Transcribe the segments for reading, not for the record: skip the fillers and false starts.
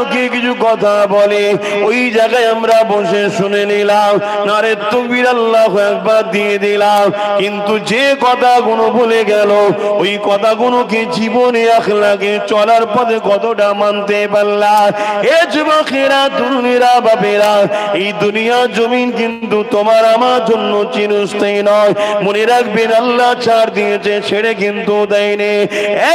লোকে কিছু কথা বলে, ওই জায়গায় আমরা বসে শুনে নিলাম, নারে তাকবীর আল্লাহু আকবার দিয়ে দিলাম। কিন্তু যে কথাগুলো বলে গেল, ওই কথাগুলোকে জীবনে আখলাকে চলার পথে কতটা মানতে পারলাম? এ যুবকেরা, তরুণেরা, বাপেরা, এই দুনিয়া জমিন কিন্তু তোমার আমার জন্য চিরস্থায়ী নয়। মনে রাখবেন, আল্লাহ ছাড় দিয়েছে, ছেড়ে কিন্তু দেয়নি।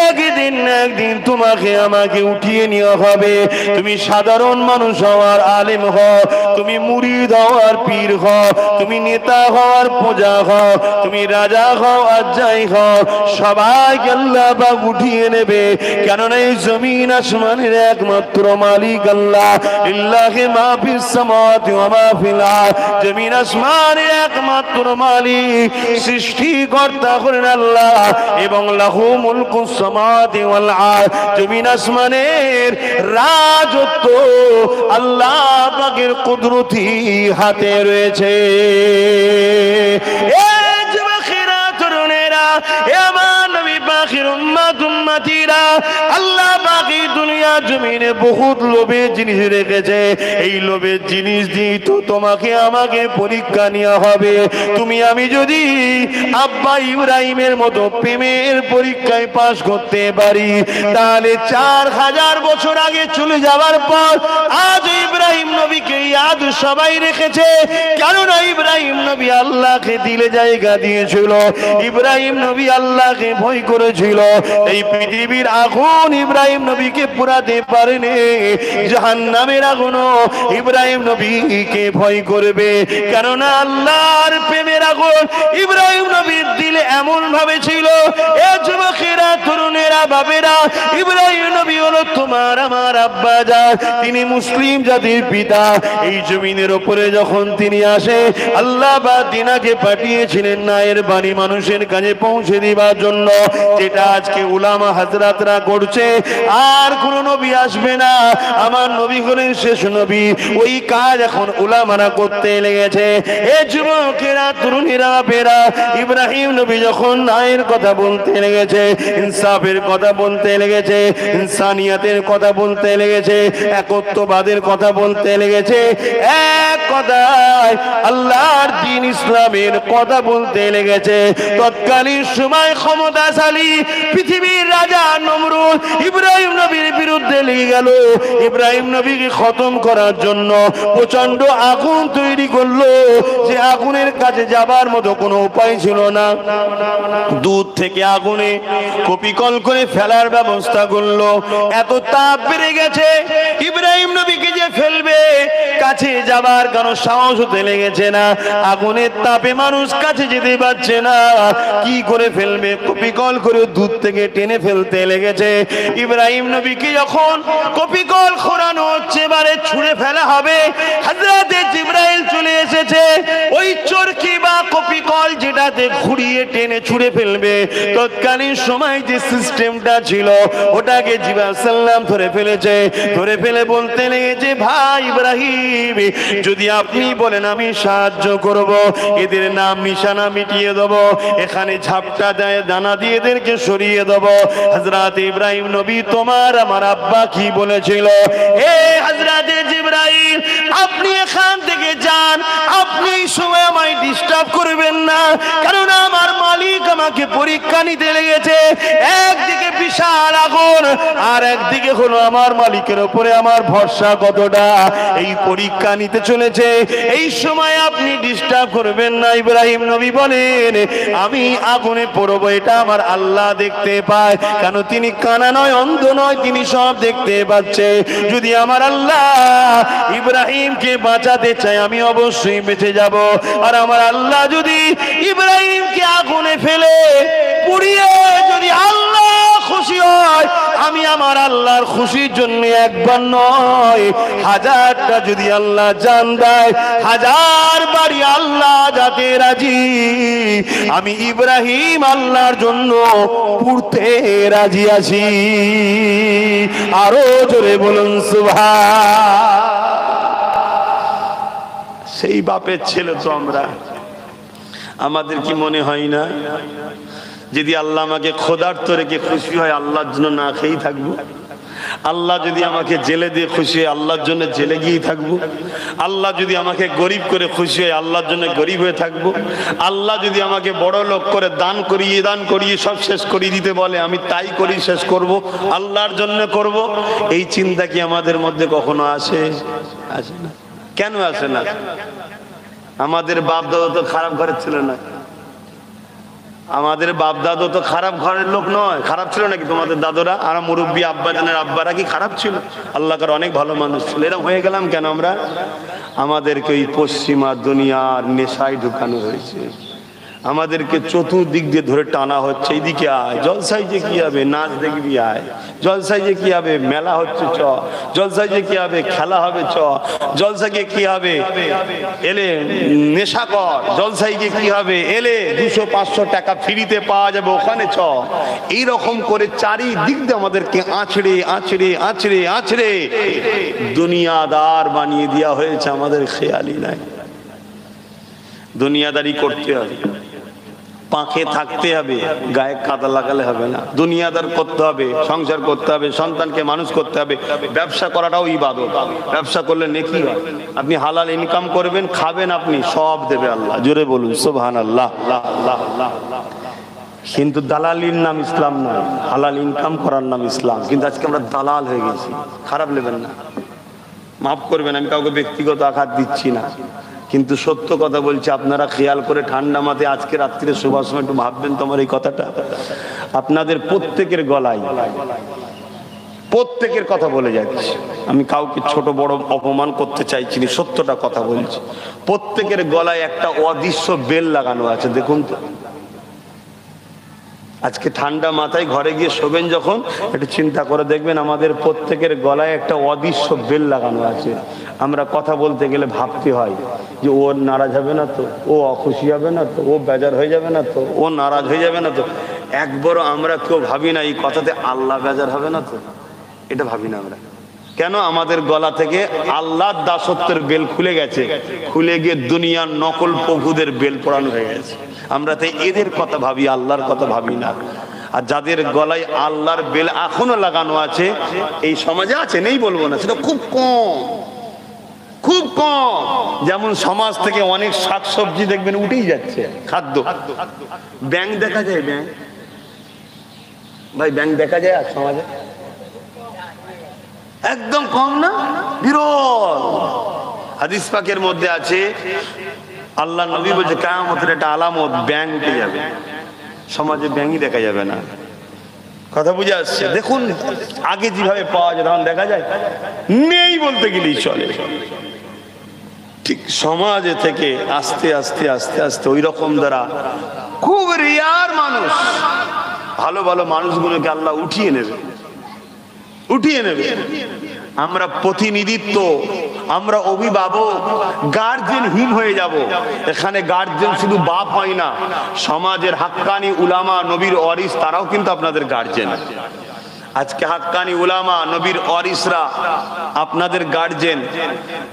একদিন না একদিন তোমাকে আমাকে উঠিয়ে নেওয়া হবে। তুমি সাধারণ মানুষ হওয়ার আলেম হও, তুমি মুরিদ হওয়ার পীর হও, তুমি নেতা হওয়ার পূজা হও, তুমি রাজা হও আর যাই হও, সবাইকে আল্লাহ পাক উঠিয়ে নেবে। কেননা এই জমিন আসমানের একমাত্র মালিক আল্লাহ। লিল্লাহি মা ফিস সামাওয়াতি ওয়া মা ফিল আরদ। জমিন আসমানের একমাত্র মালিক, সৃষ্টিকর্তা হলেন আল্লাহ, এবং লাহু মুলকুস সামাওয়াতি ওয়াল আরদ। জমিন আসমানের রাজত্ব আল্লাহ পাকের কুদরতি হাতে রয়েছে। এ যুবকেরা, তরুণেরা, এ আমার নবী পাকের উম্মত উম্মতিরা, আল্লাহ পাক এই দুনিয়া জমিনে বহুত লোভের জিনিস রেখেছে। এই লোভের জিনিস দিয়ে তো তোমাকে আমাকে পরীক্ষা নেওয়া হবে। তুমি আমি যদি আব্বা ইব্রাহিমের মতো প্রেমের পরীক্ষায় পাশ করতে পারি, তাহলে 4000 বছর আগে চলে যাওয়ার পর আজ ইব্রাহিম নবীকে ইয়াদ সবাই রেখেছে। কেননা ইব্রাহিম নবী আল্লাহকে দিলে জায়গা দিয়েছিল, ইব্রাহিম নবী আল্লাহকে ভয় করেছিল। এই পৃথিবীর আগুন ইব্রাহিম নবীকে পুরাতে পারেনি, জাহান্নামের আগুনও ইব্রাহিম নবীকে ভয় করবে। কেননা আল্লাহর প্রেমের আগুন ইব্রাহিম নবীর দিলে এমন ভাবে ছিল। এ যুবকেরা, তরুণেরা, বাবেরা, ইব্রাহিম নবী হলো তোমার আমার আব্বা জান, তিনি মুসলিম জাতির পিতা। এই জমিনের উপরে যখন তিনি আসে, আল্লাহ বা তিনাকে পাঠিয়েছিলেন নায়ের বাণী মানুষের কাছে পৌঁছে দেওয়ার জন্য, যেটা আজকে উলামা হাজরাতরা করছে। আর কোন নবী আসবে না, আমার নবী হলেন শেষ নবী। ওই কাজ এখন উলামারা করতে লেগেছে। এ যুবকেরা, তরুণীরা, বেরা, ইব্রাহিম নবী যখন নায়ের কথা বলতে লেগেছে, ইনসাফের কথা বলতে লেগেছে, ইনসানিয়াতের কথা বলতে লেগেছে, একত্ববাদের কথা বলতে লেগেছে, এক কথায় আল্লাহর দ্বীন ইসলামের কথা বলতে লেগেছে, তৎকালীন সময় ক্ষমতাশালী পৃথিবীর রাজা নমরুদ ইব্রাহিম নবীর বিরুদ্ধে লেগে গেল। ইব্রাহিম নবীকে খতম করার জন্য প্রচন্ড আগুন তৈরি করলো, যে আগুনের কাছে যাবার মতো কোনো উপায় ছিল না। দূর থেকে আগুনে কপিকল করে ফেলার ব্যবস্থা করলো। এত তাপ বেড়ে গেছে, ইব্রাহিম নবীকে যে ফেলবে, কাছে যাবার কোনো সাহস হতে লেগেছে না। আগুনের তাপে মানুষ কাছে যেতে পারছে না, কি করে ফেলবে? কপিকল করে দূর থেকে টেনে ফেলতে লেগেছে। ইব্রাহিম নবীকে যখন কপিকল খোঁড়ানো হচ্ছে, এবারে ছুঁড়ে ফেলা হবে, হযরতে জিবরাইল চলে এসেছে। ওই চরকি বা কপিকল যেটাতে ঘুরিয়ে টেনে ছুঁড়ে ফেলবে, তৎকালীন সময় যে সিস্টেমটা ছিল, ওটাকে জিবরাইল সাল্লাম ধরে ফেলেছে। ধরে ফেলে বলতে লেগেছে, ভাই ইব্রাহিম, যদি আপনি বলেন আমি সাহায্য করব, এদের নাম নিশানা মিটিয়ে দেব, এখানে ঝাপটা দেয় দানা দিয়ে এদেরকে সরিয়ে দেব। হযরত ইব্রাহিম নবী, তোমার আমার আব্বা কি বলেছিল? হে হযরত জিবরাইল, আপনি এখান থেকে যান, আপনি এই সময় আমায় ডিস্টার্ব করবেন না, কারণ আমার মালিক আমাকে পরীক্ষা নিতে লেগেছে। একদিকে বিশাল আগুন, আর একদিকে হলো আমার মালিকের উপরে আমার ভরসা কতটা, এই পরীক্ষা নিতে চলেছে। এই সময় আপনি ডিস্টার্ব করবেন না। ইব্রাহিম নবী বলেন, আমি আগুনে পড়বো, এটা আমার আল্লাহ দেখতে পায়, কেন তিনি কানা নয়, অন্ধ নয়, তিনি সব দেখতে পাচ্ছে। যদি আমার আল্লাহ ইব্রাহিমকে বাঁচাতে চায়, আমি অবশ্যই বেঁচে যাব। আর আমার আল্লাহ যদি ইব্রাহিমকে আগুনে ফেলে পুড়িয়ে যদি আল্লাহ খুশি হয়, আমি আমার আল্লাহর খুশির জন্য একবার নয়, হাজারটা যদি আল্লাহ জান দেয়, হাজার বাড়ি আল্লাহ যাতে রাজি, আমি ইব্রাহিম আল্লাহর জন্য পুড়তে রাজি আছি। আরো জোরে বলুন সুবহান। সেই বাপের ছেলে তো আমরা। আমাদের কি মনে হয় না, যদি আল্লাহ আমাকে ক্ষুধার্ত রেখে খুশি হয়, আল্লাহর জন্য না খেয়েই থাকবো? আল্লাহ যদি আমাকে জেলে দিয়ে খুশি হয় আল্লাহর জন্য জেলে গিয়ে থাকবো। আল্লাহ যদি আমাকে গরিব করে খুশি হয় আল্লাহর জন্য গরিব হয়ে থাকবো। আল্লাহ যদি আমাকে বড় লোক করে দান করিয়ে সব শেষ করিয়ে দিতে বলে আমি তাই করি শেষ করব, আল্লাহর জন্য করব। এই চিন্তা কি আমাদের মধ্যে কখনো আসে? আসে না। কেন আসে না? আমাদের বাপ দাদা তো খারাপ ঘরের ছিল না। আমাদের বাপ দাদু তো খারাপ ঘরের লোক নয়। খারাপ ছিল নাকি তোমাদের দাদুরা? আর মুরব্বী আব্বাজানের আব্বারা কি খারাপ ছিল? আল্লাহর অনেক ভালো মানুষ ছিল। এরকম হয়ে গেলাম কেন আমরা? আমাদেরকে ওই পশ্চিমা দুনিয়ার নেশায় ঢুকানো হয়েছে। আমাদেরকে চতুর্দিক দিয়ে ধরে টানা হচ্ছে, এইদিকে আয়, জলসাই যে কি হবে, নাচ দেখবি আয়, জলসাই যে কি হবে, মেলা হচ্ছে চ, জলসাই যে কি হবে, খেলা হবে চ, জলসা গিয়ে কি হবে, এলে নেশা কর, জলসাই গিয়ে কি হবে, এলে 200-500 টাকা ফ্রিতে পাওয়া যাবে ওখানে চ। এইরকম করে চারিদিক দিয়ে আমাদেরকে আছড়ে আছড়ে আছড়ে আছড়ে দুনিয়াদার বানিয়ে দেওয়া হয়েছে। আমাদের খেয়ালই নাই। দুনিয়াদারি করতে হবে, পাখে থাকতে হবে, গায়ে কাদা লাগালে হবে না। দুনিয়াদার করতে হবে, সংসার করতে হবে, সন্তানকে মানুষ করতে হবে। ব্যবসা করাটাও ইবাদত। ব্যবসা করলে নেকি হয়। আপনি হালাল ইনকাম করবেন, খাবেন, আপনি সব দেবে আল্লাহ। জোরে বলুন সুবহানাল্লাহ। কিন্তু দালালির নাম ইসলাম নয়, হালাল ইনকাম করার নাম ইসলাম। কিন্তু আজকে আমরা দালাল হয়ে গেছি। খারাপ নেবেন না, মাফ করবেন, আমি কাউকে ব্যক্তিগত আঘাত দিচ্ছি না, কিন্তু সত্য কথা বলছি। আপনারা খেয়াল করে ঠান্ডা মাথায় আজকে রাত্রিরে শোবার সময় একটু ভাববেন তোমার এই কথাটা। আপনাদের প্রত্যেকের গলায় প্রত্যেকের কথা বলে যাচ্ছে। আমি কাউকে ছোট বড় অপমান করতে চাইছি না, সত্যটা কথা বলছি। প্রত্যেকের গলায় একটা অদৃশ্য বেল লাগানো আছে। দেখুন তো, আজকে ঠান্ডা মাথায় ঘরে গিয়ে শোবেন যখন, একটু চিন্তা করে দেখবেন আমাদের প্রত্যেকের গলায় একটা অদৃশ্য বেল লাগানো আছে। আমরা কথা বলতে গেলে ভাবতে হয় যে ও নারাজ হবে না তো, ও অখুশি হবে না তো, ও বেজার হয়ে যাবে না তো, ও নারাজ হয়ে যাবে না তো। একবারও আমরা কেউ ভাবি না এই কথাতে আল্লাহ বেজার হবে না তো। এটা ভাবি না আমরা। কেন? আমাদের গলা থেকে আল্লাহর দাসত্বের বেল খুলে গেছে, খুলে গিয়ে দুনিয়ার নকল প্রভুদের বেল পড়ানো হয়ে গেছে। আমরা তাই এদের কথা ভাবি, আল্লাহর কথা ভাবি না। আর যাদের গলায় আল্লাহর বেল এখনো লাগানো আছে এই সমাজে আছে, নেই বলবো না, সেটা খুব কম, খুব কম। যেমন সমাজ থেকে অনেক শাকসবজি দেখবেন উঠেই যাচ্ছে, খাদ্য। ব্যাংক দেখা যায়, ব্যাংক ভাই, ব্যাংক দেখা যায় আর সমাজে একদম কম না, বিরল। হাদিস পাকের মধ্যে আছে, আল্লাহ নবী বলছে কিয়ামতের একটা আলামত, ব্যাংক উঠে যাবে। সমাজে ব্যাংকই দেখা যাবে না। কথা বুঝে আসছে? দেখুন আগে যেভাবে পাওয়া যায় তখন দেখা যায় নেই বলতে গেলেই চলে। ঠিক সমাজে থেকে আস্তে আস্তে আস্তে আস্তে ওই রকম দ্বারা খুব রেয়ার মানুষ, ভালো ভালো মানুষগুলোকে আল্লাহ উঠিয়ে নেবে, উঠিয়ে নেবে। আমরা প্রতিনিধিত্ব, আমরা অভিভাবক, গার্জেনহীন হয়ে যাব। এখানে গার্জেন শুধু বাপ হয় না, সমাজের হাক্কানি উলামা, নবীর ওয়ারিস, তারাও কিন্তু আপনাদের গার্জেন। আজকে হাক্কানি উলামা, নবীর ওয়ারিসরা আপনাদের গার্জেন।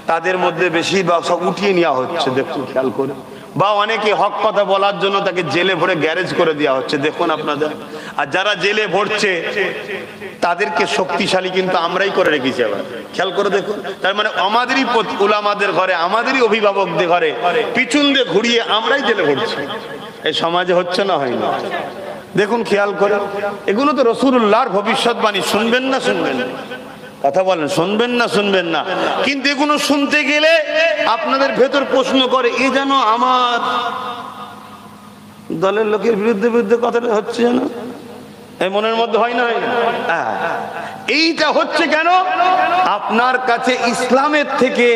তাদের মধ্যে বেশিরভাগ সব উঠিয়ে নেওয়া হচ্ছে, দেখুন খেয়াল করে। বা অনেকে হক কথা বলার জন্য তাকে জেলে ভরে গ্যারেজ করে দেওয়া হচ্ছে, দেখুন আপনাদের। আর যারা জেলে ভরছে তাদেরকে শক্তিশালী কিন্তু আমরাই করে রেখেছি। আবার খেয়াল করে দেখুন, তার মানে আমাদেরই উলামাদের ঘরে, আমাদেরই অভিভাবকদের ঘরে পিছন দিয়ে ঘুরিয়ে আমরাই জেলে ভরছি। এই সমাজে হচ্ছে না, হয় না? দেখুন খেয়াল করে। এগুলো তো রাসূলুল্লাহর ভবিষ্যৎবাণী। শুনবেন না শুনবেন না? কথা বলেন, শুনবেন না শুনবেন না? কিন্তু এগুলো শুনতে গেলে আপনাদের ভেতর প্রশ্ন করে, এ যেন আমার দলের লোকের বিরুদ্ধে বিরুদ্ধে কথাটা হচ্ছে যেন, এই মনের মধ্যে হয় না? এইটা হচ্ছে কেন? আপনার কাছে ইসলামের থেকে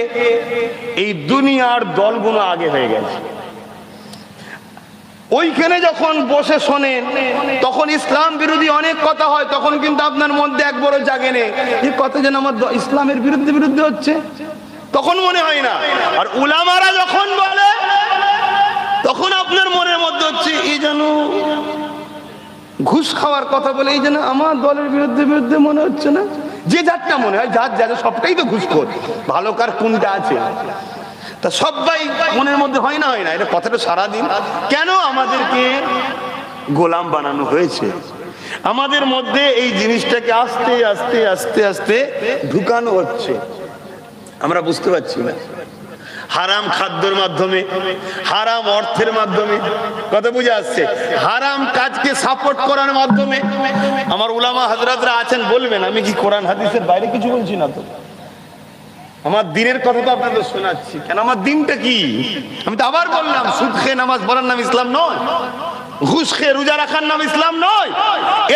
এই দুনিয়ার দলগুলো আগে হয়ে গেছে। ওইখানে যখন বসে শোনেন তখন ইসলাম বিরোধী অনেক কথা হয়, তখন কিন্তু আপনার মধ্যে একবারও জাগে নেই এই কথা যেন আমার ইসলামের বিরুদ্ধে বিরুদ্ধে হচ্ছে, তখন মনে হয় না। আর উলামারা যখন বলে তখন আপনার মনের মধ্যে হচ্ছে এই যেন ঘুষ খাওয়ার কথা বলে, এই যেন আমার দলের বিরুদ্ধে বিরুদ্ধে মনে হচ্ছে না? যে যারটা মনে হয়, যার যার সবটাই তো ঘুষখোর, ভালো কার কোনটা আছে তা সবাই মনের মধ্যে হয় না, হয় না? এটা কথাটা সারাদিন কেন আমাদেরকে গোলাম বানানো হয়েছে? আমাদের মধ্যে এই জিনিসটাকে আস্তে আস্তে আস্তে আস্তে ঢুকানো হচ্ছে, আমরা বুঝতে পারছি না। হারাম খাদ্যের মাধ্যমে, হারাম অর্থের মাধ্যমে, কথা বুঝে আসছে, হারাম কাজকে সাপোর্ট করার মাধ্যমে। আমার উলামা হযরতরা আছেন, বলবেন আমি কি কোরআন হাদিসের বাইরে কিছু বলছি না তো? আমার দিনের কথা তো আপনাদের শোনাচ্ছি। কেন আমার দিনটা কি? আমি তো আবার বললাম, সুদ খেয়ে নামাজ পড়ার নাম ইসলাম নয়, ঘুষ খেয়ে রোজা রাখার নাম ইসলাম নয়,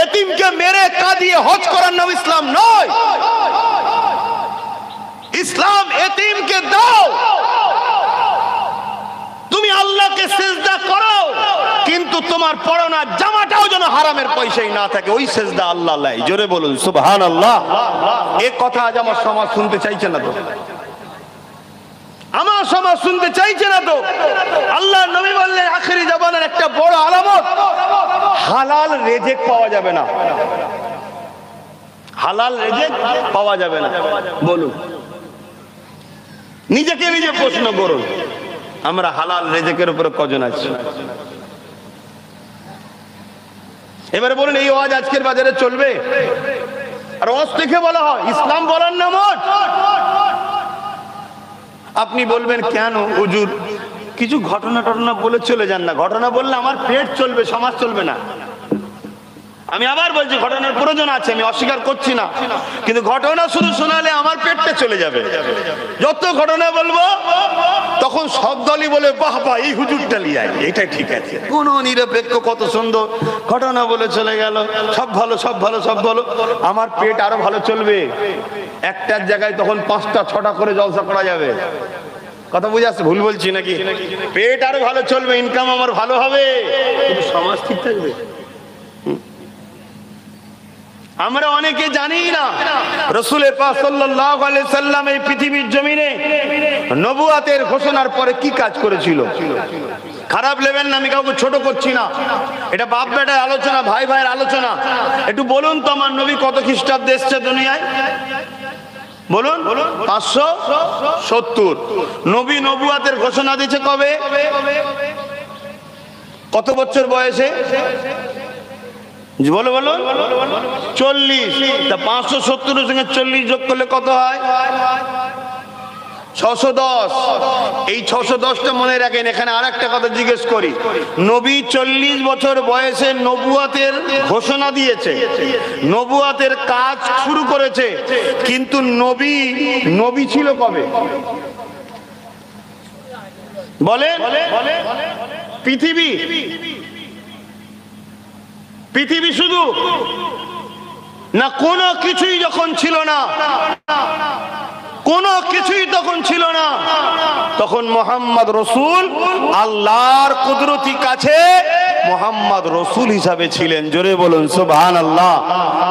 এতিমকে মেরে কাঁদিয়ে হজ করার নাম ইসলাম নয়। ইসলাম এতিমকে দাও, তুমি আল্লাহকে সিজদা করো, কিন্তু তোমার পরনা জামাটাও যেন হারামের পয়সায় না থাকে, ওই সিজদা আল্লাহ লাই। জোরে বলুন সুবহানাল্লাহ। এই কথা আজ আমার সমাজ শুনতে চাইছে না তো, আমার সমাজ শুনতে চাইছে না তো। আল্লাহর নবী বললেন আখিরি জামানার একটা বড় আলামত, হালাল রিজিক পাওয়া যাবে না, হালাল রিজিক পাওয়া যাবে না। বলুন, নিজেকে নিজে প্রশ্ন করুন, আমরা হালাল রিজিকের উপরে কজন আছি? এবারে বলুন, এই ওয়াজ আজকের বাজারে চলবে? আর ওয়াজ থেকে বলা হয় ইসলাম বলার নাম। আপনি বলবেন কেন হুজুর কিছু ঘটনা বলে চলে যান না? ঘটনা বললে আমার পেট চলবে, সমাজ চলবে না। আমি আবার বলছি, ঘটনার প্রয়োজন আছে, আমি অস্বীকার করছি না, কিন্তু ঘটনা শুধু শোনালে আমার পেটটা চলে যাবে। যত ঘটনা বলবো তখন সব দলই বলে বাহ বাহ এই হুজুরটা লিয়াই, এটা ঠিক আছে, কোন নিরপেক্ষ, কত সুন্দর ঘটনা বলে চলে গেল, সব ভালো সব ভালো সব ভালো। আমার পেট আরো ভালো চলবে, একটার জায়গায় তখন 5টা 6টা করে জলসা করা যাবে। কথা বুঝে আসছে? ভুল বলছি নাকি? পেট আরো ভালো চলবে, ইনকাম আমার ভালো হবে, কিন্তু সমাজ ঠিক থাকবে। আমরা অনেকে জানি না রাসূল পাক সাল্লাল্লাহু আলাইহি সাল্লাম এই পৃথিবীর জমিনে নবুয়াতের ঘোষণার পরে কি কাজ করেছিল। খারাপ লেবেন না, আমি কাউকে ছোট করছি না, এটা বাপ বেটার আলোচনা, ভাই ভাইয়ের আলোচনা। একটু বলুন তো আমার নবী কত খ্রিস্টাব্দে এসেছে দুনিয়ায়? বলুন। 570। নবী নবুয়াতের ঘোষণা দিয়েছে কবে? কত বছর বয়সে? বলো বলো। 40। তা 570 সঙ্গে 40 যোগ করলে কত হয়? 610। এই 610টা মনে রাখেন। এখানে আর একটা কথা জিজ্ঞেস করি, নবী 40 বছর বয়সে নবুয়াতের ঘোষণা দিয়েছে, নবুয়াতের কাজ শুরু করেছে, কিন্তু নবী ছিল কবে? বলেন। পৃথিবী শুধু না, কোনো কিছুই যখন ছিল না, কোনো কিছুই তখন ছিল না, তখন মোহাম্মদ রসুল আল্লাহর কুদরতি কাছে মোহাম্মদ রসুল হিসাবে ছিলেন। জোরে বলুন সুবহানাল্লাহ।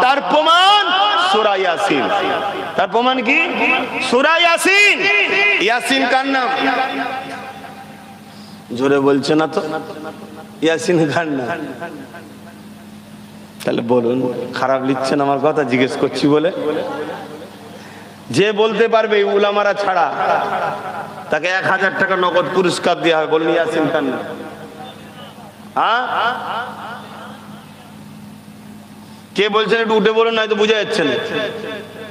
তার প্রমাণ সূরা ইয়াসিন। তার প্রমাণ কি? সূরা ইয়াসিন। ইয়াসিন কার নাম? জোরে বলছে না তো, ইয়াসিন কার নাম? তাহলে বলুন, খারাপ লিখছেন আমার কথা? জিজ্ঞেস করছি বলে। যে বলতে পারবে উলামারা ছাড়া, তাকে 1000 টাকা নগদ পুরস্কার দেওয়া হবে। বলুন ইয়াসিন কার নাম? হ্যাঁ, কে বলছেন? একটু উঠে বলুন, নয়তো বুঝা যাচ্ছে না।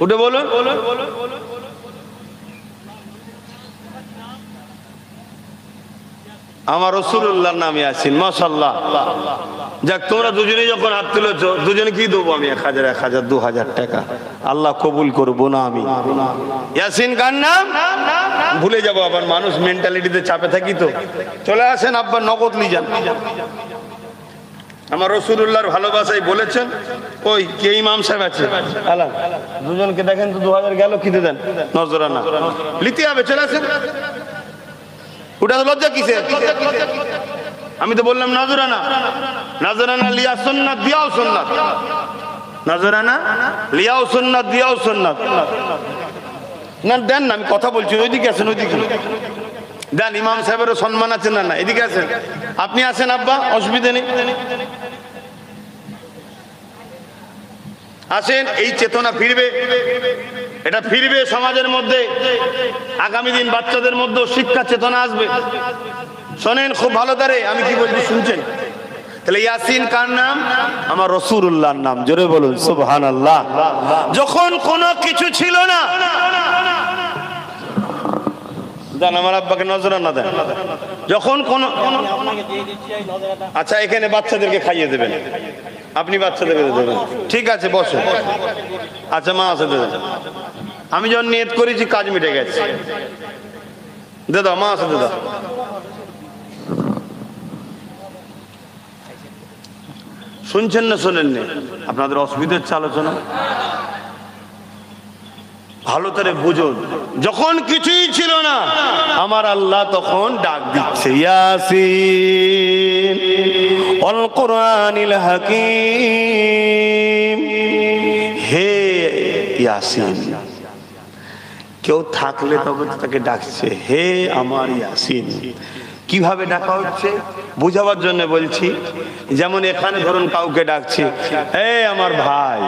উঠে বলুন। আমার রাসূলুল্লাহর নাম ইয়াসিন। মাশাআল্লাহ। যাক, তোমরা দুজনেই যখন হাত তুলেছো, দুজনে কি দেবো আমি? 1000 1000 2000 টাকা। আল্লাহ কবুল করবো না আমি। ইয়াসিন কার নাম? ভুলে যাবো আবার, মানুষ মেন্টালিটিতে চাপে থাকি তো। চলে আসেন আব্বা, নগদ নিয়ে যান। আমার রাসূলুল্লাহর ভালোবাসায় বলেছেন। ওই কে ইমাম সাহেব আছে? আলা দুজনকে দেখেন তো, 2000 গেল, কিতে দেন? নজরানা লিতে হবে। চলে আসেন। ওটা লজ্জা কিসে? আমি তো বললাম নজরানা। নজরানা লিয়া সুন্নাত, দিয়াও সুন্নাত। নজরানা লিয়াও সুন্নাত, দিয়াও সুন্নাত। না দেন না, আমি কথা বলছি। ওইদিকে আসেন, ওইদিকে দেন। ইমাম সাহেবেরও সম্মান আছে না? না, এদিকে আসেন। আপনি আসেন আব্বা, অসুবিধা নেই, আসেন। এই চেতনা ফিরবে, এটা ফিরবে সমাজের মধ্যে। আগামী দিন বাচ্চাদের মধ্যে শিক্ষা চেতনা আসবে। শোনেন খুব ভালো করে, আমি কি বলছি শুনছেন? তাহলে ইয়াসিন কার নাম? আমার রাসূলুল্লাহর নাম। জোরে বলুন সুবহানাল্লাহ। যখন কোনো কিছু ছিল না, দেন আমার আব্বাকে নজরানা দেন। যখন কোনো, আচ্ছা এখানে বাচ্চাদেরকে খাইয়ে দেবেন, আপনি বাচ্চাদেরকে দেবেন, ঠিক আছে বসো। আচ্ছা মা আছে দেবেন, আমি যখন নিয়ত করেছি কাজ মিটে গেছে, দে দাও মা আছে, দে দাও। শুনছেন না শোনেননি? আপনাদের অসুবিধা হচ্ছে আলোচনা, ভালো করে বুঝুন। যখন কিছুই ছিল না, আমার আল্লাহ তখন ডাক দিচ্ছে, ইয়াসিন ওয়াল কুরআনিল হাকীম, হে ইয়াসিন। কেউ থাকলে তবে তাকে ডাকছে, হে আমার ইয়াসিন। কিভাবে ডাকা হচ্ছে বুঝাবার জন্য বলছি। যেমন এখানে ধরুন কাউকে ডাকছে, হে আমার ভাই,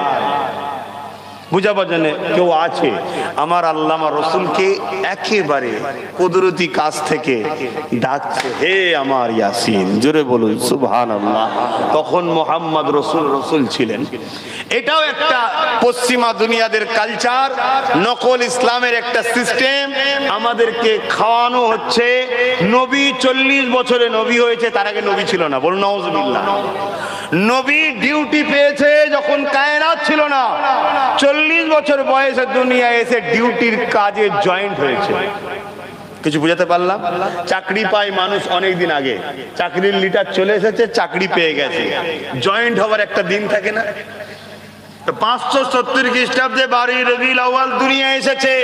বুঝাবার জন্য কেউ আছে। আমার আল্লাহ আমার রসুলকে একেবারে কুদরতি কাছ থেকে ডাকছে, হে আমার ইয়াসিন। জোরে বলুন সুবহানাল্লাহ। তখন মোহাম্মদ রসুল ছিলেন। এটাও একটা পশ্চিমা দুনিয়াদের কালচার, নকল ইসলামের একটা সিস্টেম। আমাদেরকে খাওয়ানো হচ্ছে নবী 40 বছরে নবী হয়েছে, তার আগে নবী ছিল না। বলুন নাউজুবিল্লাহ। নবী ডিউটি পেয়েছে যখন কায়নাত ছিল না, 40 বছর বয়সে দুনিয়ায় এসে ডিউটির কাজে জয়েন্ট হয়েছে। কিছু বুঝাতে পারলাম? চাকরি পায় মানুষ অনেক দিন আগে, চাকরির লিটার চলে এসেছে, চাকরি পেয়ে গেছে, জয়েন্ট হওয়ার একটা দিন থাকে না? 570 খ্রিস্টাব্দে 12 রবিউল আউয়াল দুনিয়া এসেছে,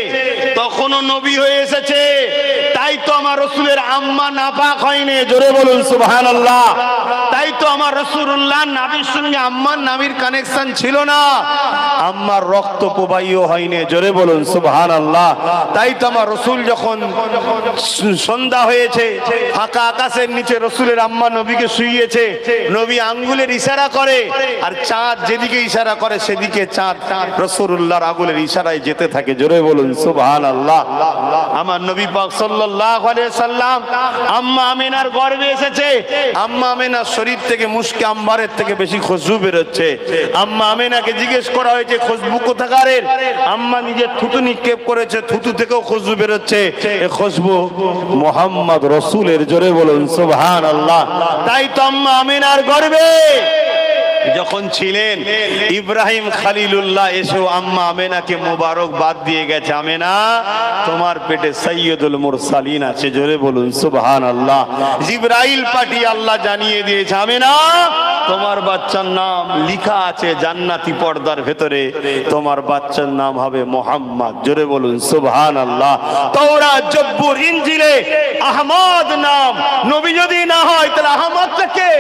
তখনও নবী হয়ে এসেছে। তাই তো আমার রসুলের আম্মা নাপাক হয়নি। জোরে বলুন সুবহানাল্লাহ। তাই তো আমার রাসূলুল্লাহ নবীর সঙ্গে আম্মার নামের কানেকশন ছিল না, আম্মার রক্ত প্রবাহীও হয়নি। জোরে বলুন সুবহানাল্লাহ। তাই তো আমার রসুল যখন সন্ধ্যা হয়েছে, ফাঁকা আকাশের নিচে রসুলের আম্মা নবীকে শুইয়েছে, নবী আঙ্গুলের ইশারা করে, আর চাঁদ যেদিকে ইশারা করে সেদিকে চাঁদ রাসূলুল্লাহর আঙ্গুলের ইশারায় যেতে থাকে। জোরে বলুন সুবহানাল্লাহ। আমার নবী পাক সাল্লাল্লাহু আলাইহি সাল্লাম আম্মা আমিনার গর্ভে এসেছে। আম্মা আমিনার শরীর থেকে মুশকে আম্বারের থেকে বেশি খুশবু বের হচ্ছে। আম্মা আমিনাকে জিজ্ঞেস করা হয়েছে খুশবু কোথাকারের? আম্মা নিজে থুতু নিক্ষেপ করেছে, থুতু থেকেও খুশবু বের হচ্ছে। এই খুশবু মুহাম্মদ রাসূলের। জোরে বলুন সুবহানাল্লাহ। তাই তো আম্মা আমিনার গর্ভে যখন ছিলেন ইব্রাহিম খলিলুল্লাহ এসেও আম্মা আমেনাকে মোবারকবাদ দিয়ে গেছে, আমেনা তোমার পেটে সৈয়দুল মুরসালিন আছে। জোরে বলুন সুবহানাল্লাহ। জিবরাইল পাঠিয়ে আল্লাহ জানিয়ে দিয়েছে, আমেনা তোমার বাচ্চার নাম লেখা আছে জান্নাতি পর্দার ভেতরে, তোমার বাচ্চার নাম হবে মুহাম্মদ। জোরে বলুন সুবহানাল্লাহ। তাওরাত জব্বুর ইনজিলে আহমদ নাম, নবী যদি না হয় তাহলে আহমদ কে?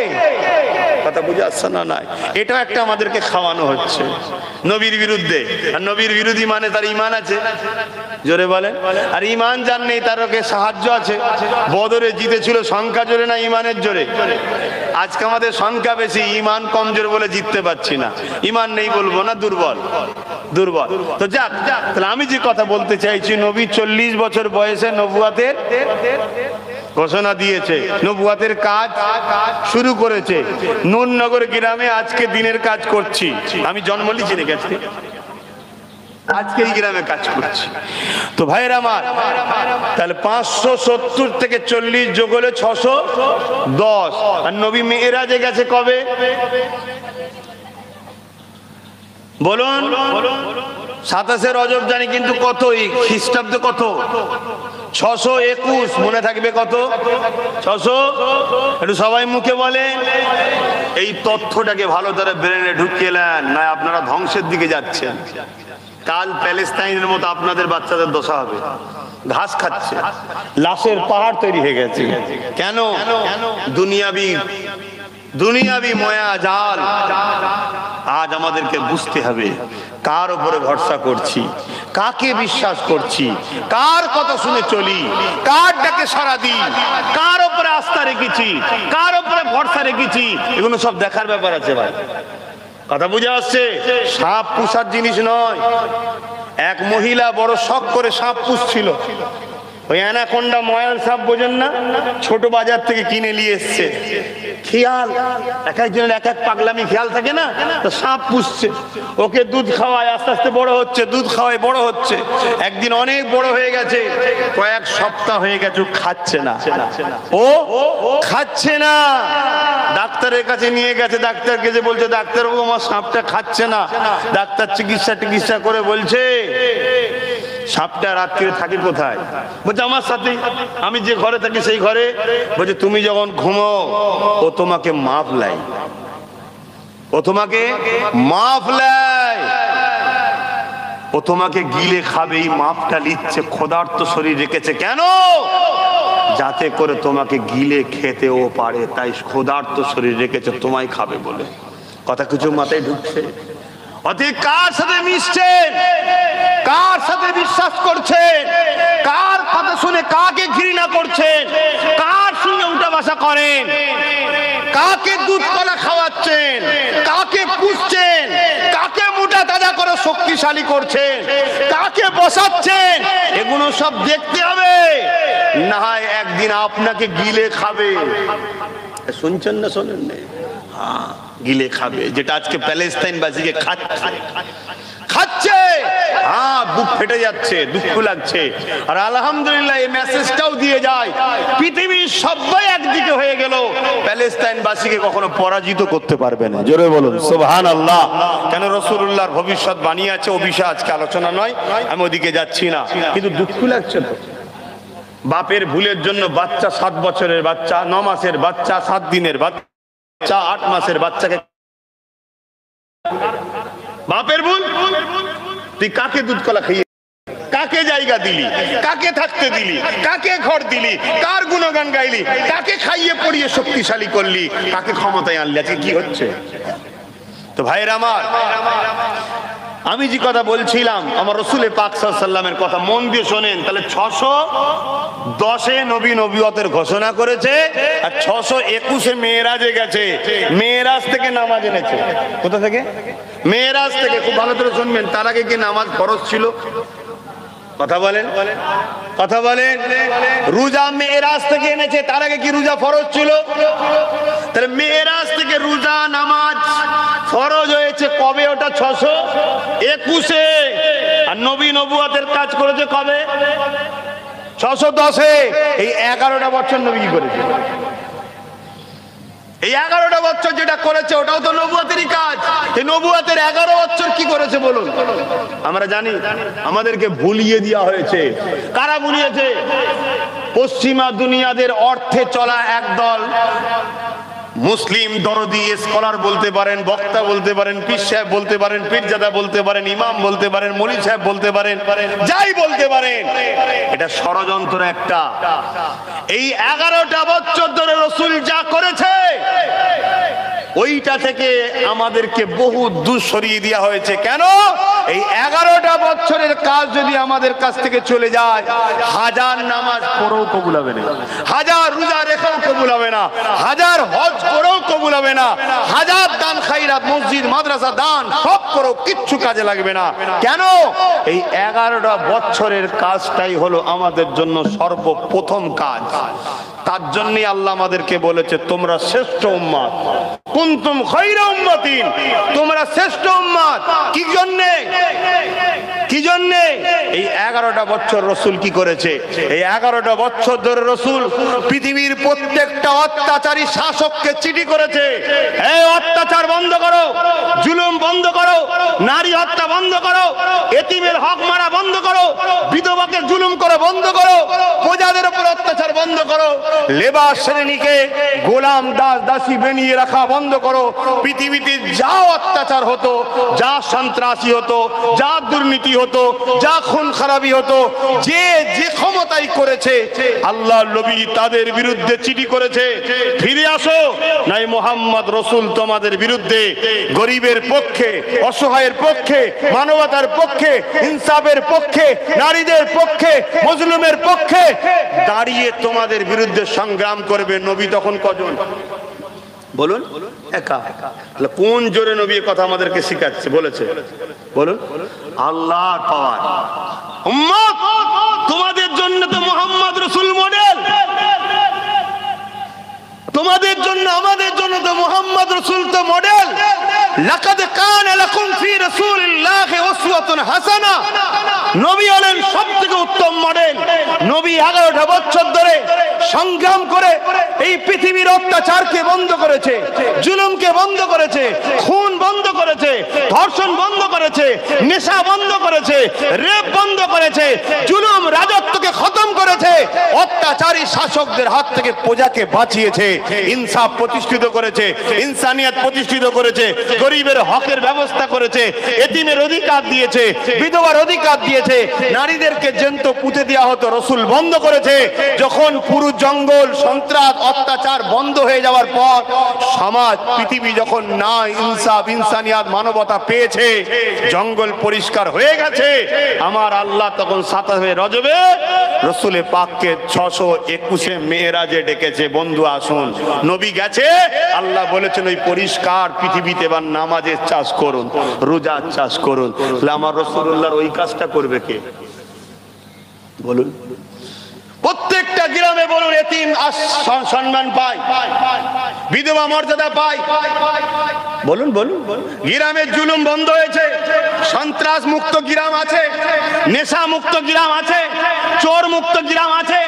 কথা বুঝে আসছে না? নাই, এটা একটা আমাদেরকে খাওয়ানো হচ্ছে নবীর বিরুদ্ধে। আর নবীর বিরোধী মানে তার ঈমান আছে। জোরে বলেন। আর ঈমান যার নেই তার ওকে সাহায্য আছে। বদরে জিতেছিল সংখ্যা জোরে না ঈমানের জোরে? আজকে আমাদের সংখ্যা বেশি, ঈমান কমজোর বলে জিততে পারছি না। ঈমান নেই বলবো না, দুর্বল দুর্বল। তো যাক, তাহলে আমি যে কথা বলতে চাইছি, নবী 40 বছর বয়সে নবুয়াতের ঘোষণা দিয়েছে, নবুয়াতের কাজ শুরু করেছে। নুরনগর গ্রামে আজকে দিনের কাজ করছি। আমি জন্ম লিখে গেছি, আজকে এই গ্রামে কাজ করছি। তো ভাইয়ের আমার, তাহলে 570 থেকে 40 যোগ হলে 610। আর নবী মেরাজে গেছে কবে বলুন? 27 রজব জানি, কিন্তু কত খ্রিস্টাব্দে কত? 621 মনে থাকবে কত? 600। একটু সবাই মুখে বলে। এই তথ্যটাকে ভালো করে ব্রেনে ঢুকিয়ে নেন, না আপনারা ধ্বংসের দিকে যাচ্ছেন। কাল প্যালেস্তাইনের মতো আপনাদের বাচ্চাদের দশা হবে। ঘাস খাচ্ছে, লাশের পাহাড় তৈরি হয়ে গেছে। কেন? দুনিয়াবি ময়া জাল। আজ আমাদেরকে বুঝতে হবে কার উপরে ভরসা করছি, কাকে বিশ্বাস করছি, কার কথা শুনে চলি, কার ডাকে সাড়া দিই, কার উপরে আস্থা রেখেছি, কার উপরে ভরসা রেখেছি, এগুলো সব দেখার ব্যাপার আছে ভাই। কথা বুঝে আসছে? সাপ পুষার জিনিস নয়। এক মহিলা বড় শখ করে সাপ পুষছিল, ওই অ্যানাকোন্ডা ময়াল সাপ বোঝেন না, ছোট বাজার থেকে কিনে নিয়ে এসছে। খেয়াল, এক একজনের এক এক পাগলামি খেয়াল থাকে না, তো সাপ পুষছে, ওকে দুধ খাওয়ায়, আস্তে আস্তে বড় হচ্ছে, দুধ খাওয়ায় বড় হচ্ছে। একদিন অনেক বড় হয়ে গেছে, কয়েক সপ্তাহ হয়ে গেছে, খাচ্ছে না, ও খাচ্ছে না। ডাক্তারের কাছে নিয়ে গেছে, ডাক্তারকে যে বলছে, ডাক্তার ও আমার সাপটা খাচ্ছে না। ডাক্তার চিকিৎসা করে বলছে, সাপটা রাত্রিরে থাকে কোথায়? বলছে আমার সাথে, আমি যে ঘরে থাকি সেই ঘরে। বলছে তুমি যখন ঘুমো ও তোমাকে মাপ লাই, ও তোমাকে মাপ লাই, ও তোমাকে গিলে খাবে, এই মাপটা নিচ্ছে। ক্ষুধার্ত শরীর রেখেছে কেন? যাতে করে তোমাকে গিলে খেতেও পারে, তাই ক্ষুধার্ত শরীর রেখেছে তোমায় খাবে বলে। কথা কিছু মাথায় ঢুকছে? অতএব কার সাথে মিশছেন, কার সাথে বিশ্বাস করছেন, কার কথা শুনে কাকে ঘৃণা করছেন, কার সঙ্গে উঠা বসা করেন, কাকে দুধ কলা খাওয়াচ্ছেন, কাকে পুষছেন, কাকে মোটা তাজা করে শক্তিশালী করছেন, কাকে বসাচ্ছেন, এগুলো সব দেখতে হবে, না হয় একদিন আপনাকে গিলে খাবে। শুনছেন না শোনেন না? হ্যাঁ, গিলে খাবে, যেটা আজকে প্যালেস্তাইনবাসীকে খাচ্ছে। হ্যাঁ, বুক ফেটে যাচ্ছে, দুঃখ লাগছে। আর আলহামদুলিল্লাহ এই মেসেজটাও দিয়ে যায়, পৃথিবীর সবাই একদিকে হয়ে গেল, প্যালেস্তাইনবাসীকে কখনো পরাজিত করতে পারবে না। জোরে বলুন সুবহানাল্লাহ। কেন? রাসূলুল্লাহর ভবিষ্যৎ বাণী আছে, ও বিষয়ে আজকে আলোচনা নয়, আমি ওদিকে যাচ্ছি না। কিন্তু দুঃখ লাগছে তো, বাপের ভুলের জন্য বাচ্চা, 7 বছরের বাচ্চা, 9 মাসের বাচ্চা, 7 দিনের বাচ্চা, 8 মাসের বাচ্চাকে, বাপের ভুল। তুই কাকে দুধ কলা খাইয়ে, কাকে জায়গা দিলি, কাকে থাকতে দিলি, কাকে ঘর দিলি, কার গুণগান গাইলি, কাকে খাইয়ে পড়িয়ে শক্তিশালী করলি, কাকে ক্ষমতায় আনলি? আজকে কি হচ্ছে? তো ভাইয়ের আমার, আমি যে কথা বলছিলাম, আমার রাসূল পাক সাল্লাল্লাহু আলাইহি ওয়াসাল্লামের কথা মন দিয়ে শোনেন। তাহলে 610-এ নবী নবুয়তের ঘোষণা করেছে, আর 621-এ মেরাজে গেছে, মেরাজ থেকে নামাজ এনেছে। কোথা থেকে? মেরাজ থেকে। খুব ভালো করে শুনবেন, তার আগে কি নামাজ ফরজ ছিল? কথা বলেন, কথা বলেন। রোজা মেরাজ থেকে এনেছে, তার আগে কি রোজা ফরজ ছিল? তাহলে মেরাজ থেকে রোজা নামাজ ফরজ হয়েছে কবে? ওটা 621-এ। আর নবী নবুয়তের কাজ করেছে কবে? 610-এ। এই 11টা বছর নবী কি করেছে? এই 11টা বছর যেটা করেছে ওটাও তো নবুয়তেরই কাজ। এই নবুয়তের 11 বছর কি করেছে বলুন? আমরা জানি, আমাদেরকে ভুলিয়ে দেওয়া হয়েছে। কারা ভুলিয়েছে? পশ্চিমা দুনিয়াদের অর্থে চলা একদল মুসলিম দরদি স্কলার বলতে পারেন, বক্তা বলতে পারেন, পীর সাহেব বলতে পারেন, পীরজাদা বলতে পারেন, ইমাম বলতে পারেন, মৌলী সাহেব বলতে পারেন, যাই বলতে পারেন, এটা ষড়যন্ত্র একটা। এই 11টা বছর ধরে রাসূল যা করেছে ওইটা থেকে আমাদেরকে বহু দূর সরিয়ে দেওয়া হয়েছে। কেন? এই 11টা বছরের কাজ যদি আমাদের কাছ থেকে চলে যায়, 1000 নামাজ পড়েও কবুল হবে না, 1000 রোজা রেখেও কবুল হবে না, 1000 হজ করেও কবুল হবে না, 1000 দান খায়রাত, মসজিদ মাদ্রাসা দান সব করেও কিচ্ছু কাজে লাগবে না। কেন? এই 11টা বছরের কাজটাই হলো আমাদের জন্য সর্বপ্রথম কাজ। তার জন্যই আল্লাহ আমাদেরকে বলেছে, তোমরা শ্রেষ্ঠ উম্মত, কুনতুম খায়রা উম্মাতিন, তোমরা শ্রেষ্ঠ উম্মত। কি জন্যে? কি জন্যে? এই 11টা বছর রাসূল কি করেছে? এই 11টা বছর ধরে রাসূল পৃথিবীর প্রত্যেকটা অত্যাচারী শাসককে চিঠি করেছে, এই অত্যাচার বন্ধ করো, জুলুম বন্ধ করো, নারী হত্যা বন্ধ করো, এতিমের হক মারা বন্ধ করো, বিধবাকে জুলুম করে বন্ধ করো, প্রজাদের উপর অত্যাচার বন্ধ করো, লেবার শ্রেণীকে গোলাম দাস দাসী বানিয়ে রাখা বন্ধ করো। পৃথিবীতে যা অত্যাচার হতো, যা সন্ত্রাসী হতো, যা দুর্নীতি হতো, যা খুন খারাপি হতো, যে যে ক্ষমতাই করেছে, আল্লাহর নবী তাদের বিরুদ্ধে চিঠি করেছে, ফিরে আসো, নাই মুহাম্মদ রাসূল তোমাদের বিরুদ্ধে গরিবের পক্ষে, অসহায়ের পক্ষে, মানবতার পক্ষে, ইনসাফের পক্ষে, নারীদের পক্ষে, মজলুমের পক্ষে দাঁড়িয়ে তোমাদের বিরুদ্ধে সংগ্রাম করবে। নবী তখন কজন? বলুন, একা। কোন জোরে নবী কথা আমাদেরকে শিখাচ্ছে, বলেছে? বলুন, আল্লাহর পাওয়ার। উম্মত, তোমাদের জন্য তো মুহাম্মদ তোমাদের জন্য আমাদের জন্য তো মুহাম্মদ রাসূল তো মডেল। লাকাদ কানা লাকুম ফি রাসূলিল্লাহি উসওয়াতুন হাসানা, নবী হলেন সবথেকে উত্তম মডেল। নবী 11টা বছর ধরে সংগ্রাম করে এই পৃথিবীর অত্যাচারকে বন্ধ করেছে, জুলুমকে বন্ধ করেছে, খুন বন্ধ করেছে, ধর্ষণ বন্ধ করেছে, নেশা বন্ধ করেছে, রেপ বন্ধ করেছে, জুলুম রাজত্বকে খতম করেছে, অত্যাচারী শাসকদের হাত থেকে প্রজাকে বাঁচিয়েছে, ইনসাফ প্রতিষ্ঠিত করেছে, ইনসানিয়ত প্রতিষ্ঠিত করেছে, গরিবের হকের ব্যবস্থা করেছে, এতিমের অধিকার দিয়েছে, বিধবার অধিকার দিয়েছে, নারীদেরকে জ্যান্ত পুঁতে দেওয়া হতো রাসূল বন্ধ করেছে। যখন পুরো জঙ্গল সন্ত্রাস অত্যাচার বন্ধ হয়ে যাওয়ার পর সমাজ পৃথিবী যখন না ইনসাফ ইনসানিয়ত মানবতা পেয়েছে, জঙ্গল পরিষ্কার হয়ে গেছে, আমার আল্লাহ তখন 27 রজবে রাসূলে পাককে 621 মেরাজে ডেকেছে, বন্ধু আসুন। নবী গেছে, আল্লাহ বলেছেন ওই পরিষ্কার পৃথিবীতে এবার নামাজের চাষ করুন, রোজার চাষ করুন। তাহলে আমার রাসূলুল্লাহর ওই কাজটা করবে কে বলুন? প্রত্যেকটা গ্রামে বলুন এতিম সম্মান পায়, বিধবা মর্যাদা পায়, বলুন বলুন। গ্রামের জুলুম বন্ধ হয়েছে, সন্ত্রাস মুক্ত গ্রাম আছে, নেশা মুক্ত গ্রাম আছে, চোর মুক্ত গ্রাম আছে,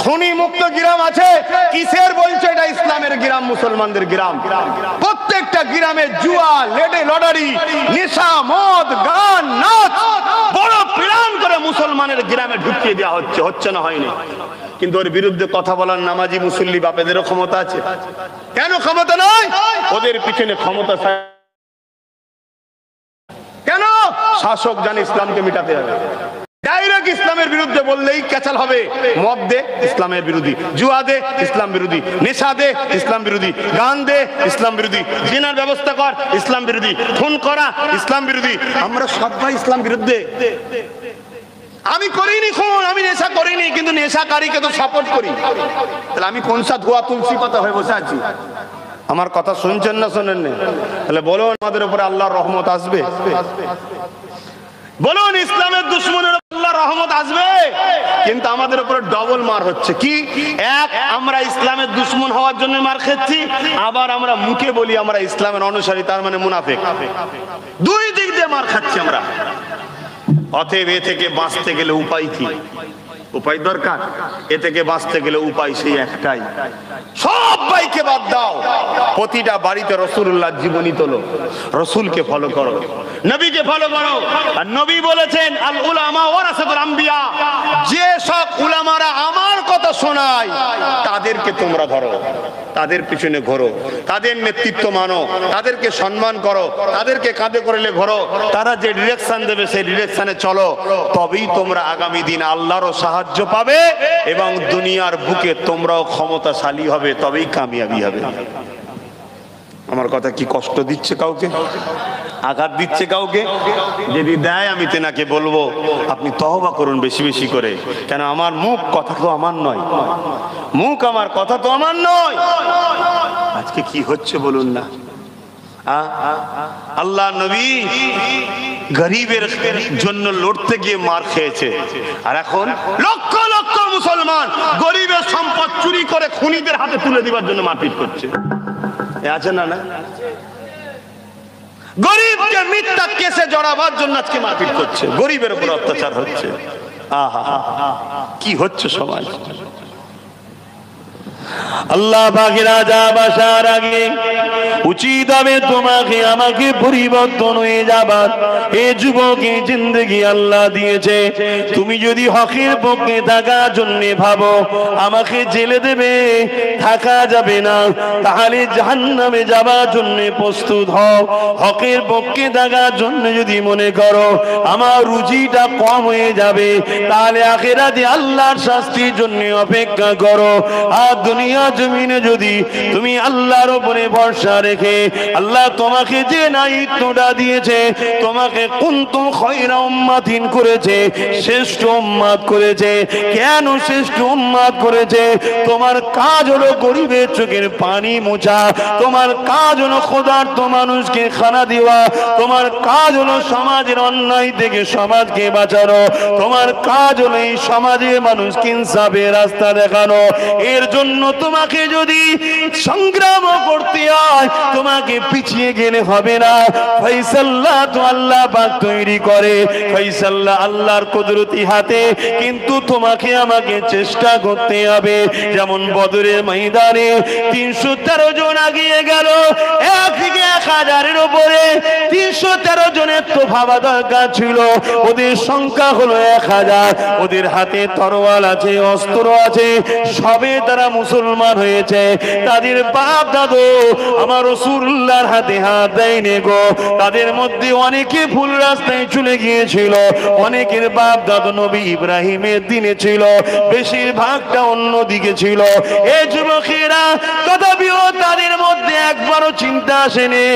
খুনি মুক্ত গ্রাম আছে। কিসের বলছে এটা ইসলামের গ্রাম, মুসলমানদের গ্রাম। প্রত্যেকটা গ্রামে জুয়া, লেডে লটারি, নেশা, মদ, গান, নাচ বড় প্ল্যান করে মুসলমানের গ্রামে ঢুকিয়ে দেওয়া হচ্ছে, হচ্ছে না হয়নি। কিন্তু ওর বিরুদ্ধে কথা বলার নামাজি মুসল্লি বাপেদেরও ক্ষমতা আছে। কেন ক্ষমতা নয়? ওদের পিছনে ক্ষমতা। কেন? শাসক জানে ইসলামকে মিটাতে হবে, ডাইরেক্ট ইসলামের বিরুদ্ধে বললেই ক্যাচাল হবে। মদ দে, ইসলামের বিরোধী; জুয়া দে, ইসলাম বিরোধী; নেশা দে, ইসলাম বিরোধী; গান দে, ইসলাম বিরোধী; জিনার ব্যবস্থা কর, ইসলাম বিরোধী; খুন করা, ইসলাম বিরোধী। আমরা সবাই ইসলাম বিরুদ্ধে। আমি করিনি খুন, আমি নেশা করিনি, কিন্তু নেশাকারীকে তো সাপোর্ট করি। তাহলে আমি কোন সা ধোয়া তুলসী পাতা হয়ে বসে আছি? আমার কথা শুনছেন না শোনেন না? তাহলে বলুন আমাদের উপরে আল্লাহর রহমত আসবে? বলুন ইসলামের দুশমনের আল্লাহর রহমত আসবে? কিন্তু আমাদের উপরে ডবল মার হচ্ছে। কি? এক, আমরা ইসলামের দুশমন হওয়ার জন্য মার খাচ্ছি, আবার আমরা মুখে বলি আমরা ইসলামের অনুসারী, তার মানে মুনাফিক। দুই দিক দিয়ে মার খাচ্ছি আমরা। অতএব এ থেকে বাঁচতে গেলে উপায় কি? উপায় দরকার। এ থেকে বাঁচতে গেলে উপায় সেই একটাই, সব ভাইকে বাদ দাও, প্রতিটা বাড়িতে রাসূলুল্লাহ জীবনী তোলো, রাসূলকে ফলো করো, নবীকে ফলো করো। আর নবী বলেছেন আল উলামা ওয়ারাসাতুল আম্বিয়া, যে সব উলামারা আমার কথা শোনায় তাদেরকে তোমরা ধরো, তাদের পিছনে ঘোরো, তাদের নেতৃত্ব মানো, তাদেরকে সম্মান করো, তাদেরকে কাঁধে করে ঘোরো। তারা যে ডিরেকশন দেবে সেই ডিরেকশনে চলো, তবেই তোমরা আগামী দিন আল্লাহরও সাহায্য পাবে এবং দুনিয়ার বুকে তোমরাও ক্ষমতাশালী হবে, তবেই কামিয়াবি হবে। আমার কথা কি কষ্ট দিচ্ছে কাউকে? আঘাত দিচ্ছে কাউকে? যদি দেয় আমি তেনাকে বলবো আপনি তওবা করুন বেশি বেশি করে। কেন? আমার মুখ কথা তো আমার নয়, মুখ আমার কথা তো আমার নয়। আজকে কি হচ্ছে বলুন না? আল্লাহ নবী গরিবের জন্য লড়তে গিয়ে মার খেয়েছে, আর এখন লক্ষ লক্ষ মুসলমান গরিবের সম্পদ চুরি করে খুনিদের হাতে তুলে দেওয়ার জন্য মারপিট করছে। আছে না? না, গরিবকে মিথ্যা কেসে জড়াবার জন্য আজকে মারপিট করছে, গরিবের উপর অত্যাচার হচ্ছে। আহা, কি হচ্ছে সমাজ! আল্লাহ পাকের আযাব আসার আগে উচিত হবে তোমাকে আমাকে পরিবর্তন হয়ে যাবার। এই যুবকে জিন্দেগি আল্লাহ দিয়েছে, তুমি যদি হকের পক্ষে থাকার জন্য ভাবো আমাকে জেলে দেবে, থাকা যাবে না, তাহলে জাহান্নামে যাবার জন্য প্রস্তুত হও। হকের পক্ষে থাকার জন্য যদি মনে করো আমার রুজিটা কম হয়ে যাবে, তাহলে আখিরাতে আল্লাহর শাস্তির জন্য অপেক্ষা করো। আর দুনিয়া জমিনে যদি তুমি আল্লাহর উপরে ভরসা রেখে, আল্লাহ তোমাকে যে দায়িত্বটা দিয়েছে, তোমাকে কুনতুম খায়রা উম্মাতিন করেছে, শ্রেষ্ঠ উম্মত করেছে। কেন শ্রেষ্ঠ উম্মত করেছে? তোমার কাজ হলো গরিবের চোখের পানি মোছা, তোমার কাজ হলো ক্ষুধার্ত মানুষকে খানা দেওয়া, তোমার কাজ হলো সমাজের অন্যায় থেকে সমাজকে বাঁচানো, তোমার কাজ হলো এই সমাজে মানুষকে ইনসাফের রাস্তা দেখানো। এর জন্য তোমাকে যদি সংগ্রাম করতে হয়, তোমাকে পিছিয়ে গেলে হবে না। ফয়সালা তো আল্লাহ পাক তৈরি করে, ফয়সালা আল্লাহর কুদরতি হাতে, কিন্তু তোমাকে আমাকে চেষ্টা করতে হবে। যেমন বদরের ময়দানে 313 জন আগিয়ে গেল, এক থেকে 1000-এর উপরে 313 জনের তো ভাবা দরকার ছিল। ওদের সংখ্যা হলো 1000, ওদের হাতে তরোয়াল আছে, অস্ত্র আছে, সবে তারা মুসলমান হয়েছে। তাদের বাপ দাদু আমার রাসূলুল্লাহর হাতে হাত দেয়নি গো। তাদের মধ্যে অনেকে ভুল রাস্তায় চলে গিয়েছিল, অনেকের বাপ দাদু নবী ইব্রাহিমের দিনে ছিল, বেশিরভাগটা অন্য দিকে ছিল। এই যুবকেরা তথাপিও তাদের মধ্যে একবারও চিন্তা আসেনি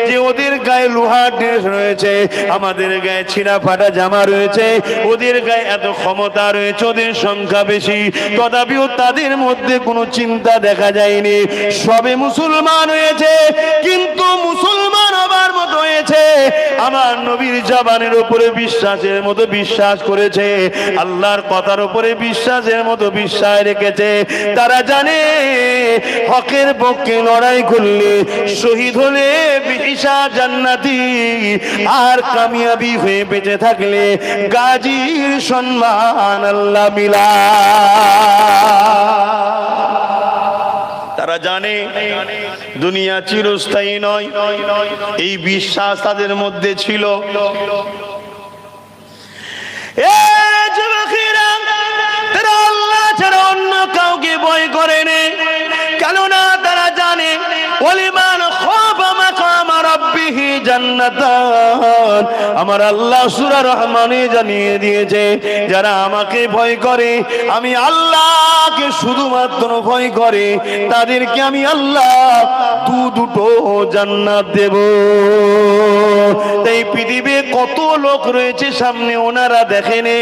যে ওদের গায়ে লোহার ড্রেস রয়েছে, আমাদের গায়ে ছিঁড়া ফাটা জামা রয়েছে, ওদের গায়ে এত ক্ষমতা রয়েছে, ওদের সংখ্যা বেশি। তথাপিও তাদের মধ্যে কোনো চিন্তা দেখা যায়নি। সবে মুসলমান হয়েছে, কিন্তু মুসলমান হবার মতো হয়েছে আমার নবীর জবানের উপরে বিশ্বাসের মতো বিশ্বাস করেছে, আল্লাহর কথার উপরে বিশ্বাসের মতো বিশ্বাস রেখেছে। তারা জানে হকের পক্ষে লড়াই করলে, শহীদ হলে বিশা জান্নাতি, আর কামিয়াবি হয়ে বেঁচে থাকলে গাজীর সম্মান আল্লাহ মিলা। তারা জানে দুনিয়া চিরস্থায়ী নয়, এই বিশ্বাস তাদের মধ্যে ছিল। তারা আল্লাহ ছাড়া অন্য কাউকে ভয় করে না, কেননা তারা জানে ওয়ালিমান খাফা মাকাম রাব্বিহি জান্নাতান। আমার আল্লাহ সূরা রহমানে জানিয়ে দিয়েছে, যারা আমাকে ভয় করে, আমি আল্লাহকে শুধুমাত্র ভয় করে, তাদেরকে আমি আল্লাহ দুটো জান্নাত দেব। তাই পৃথিবীতে কত লোক রয়েছে সামনে, ওনারা দেখেনে,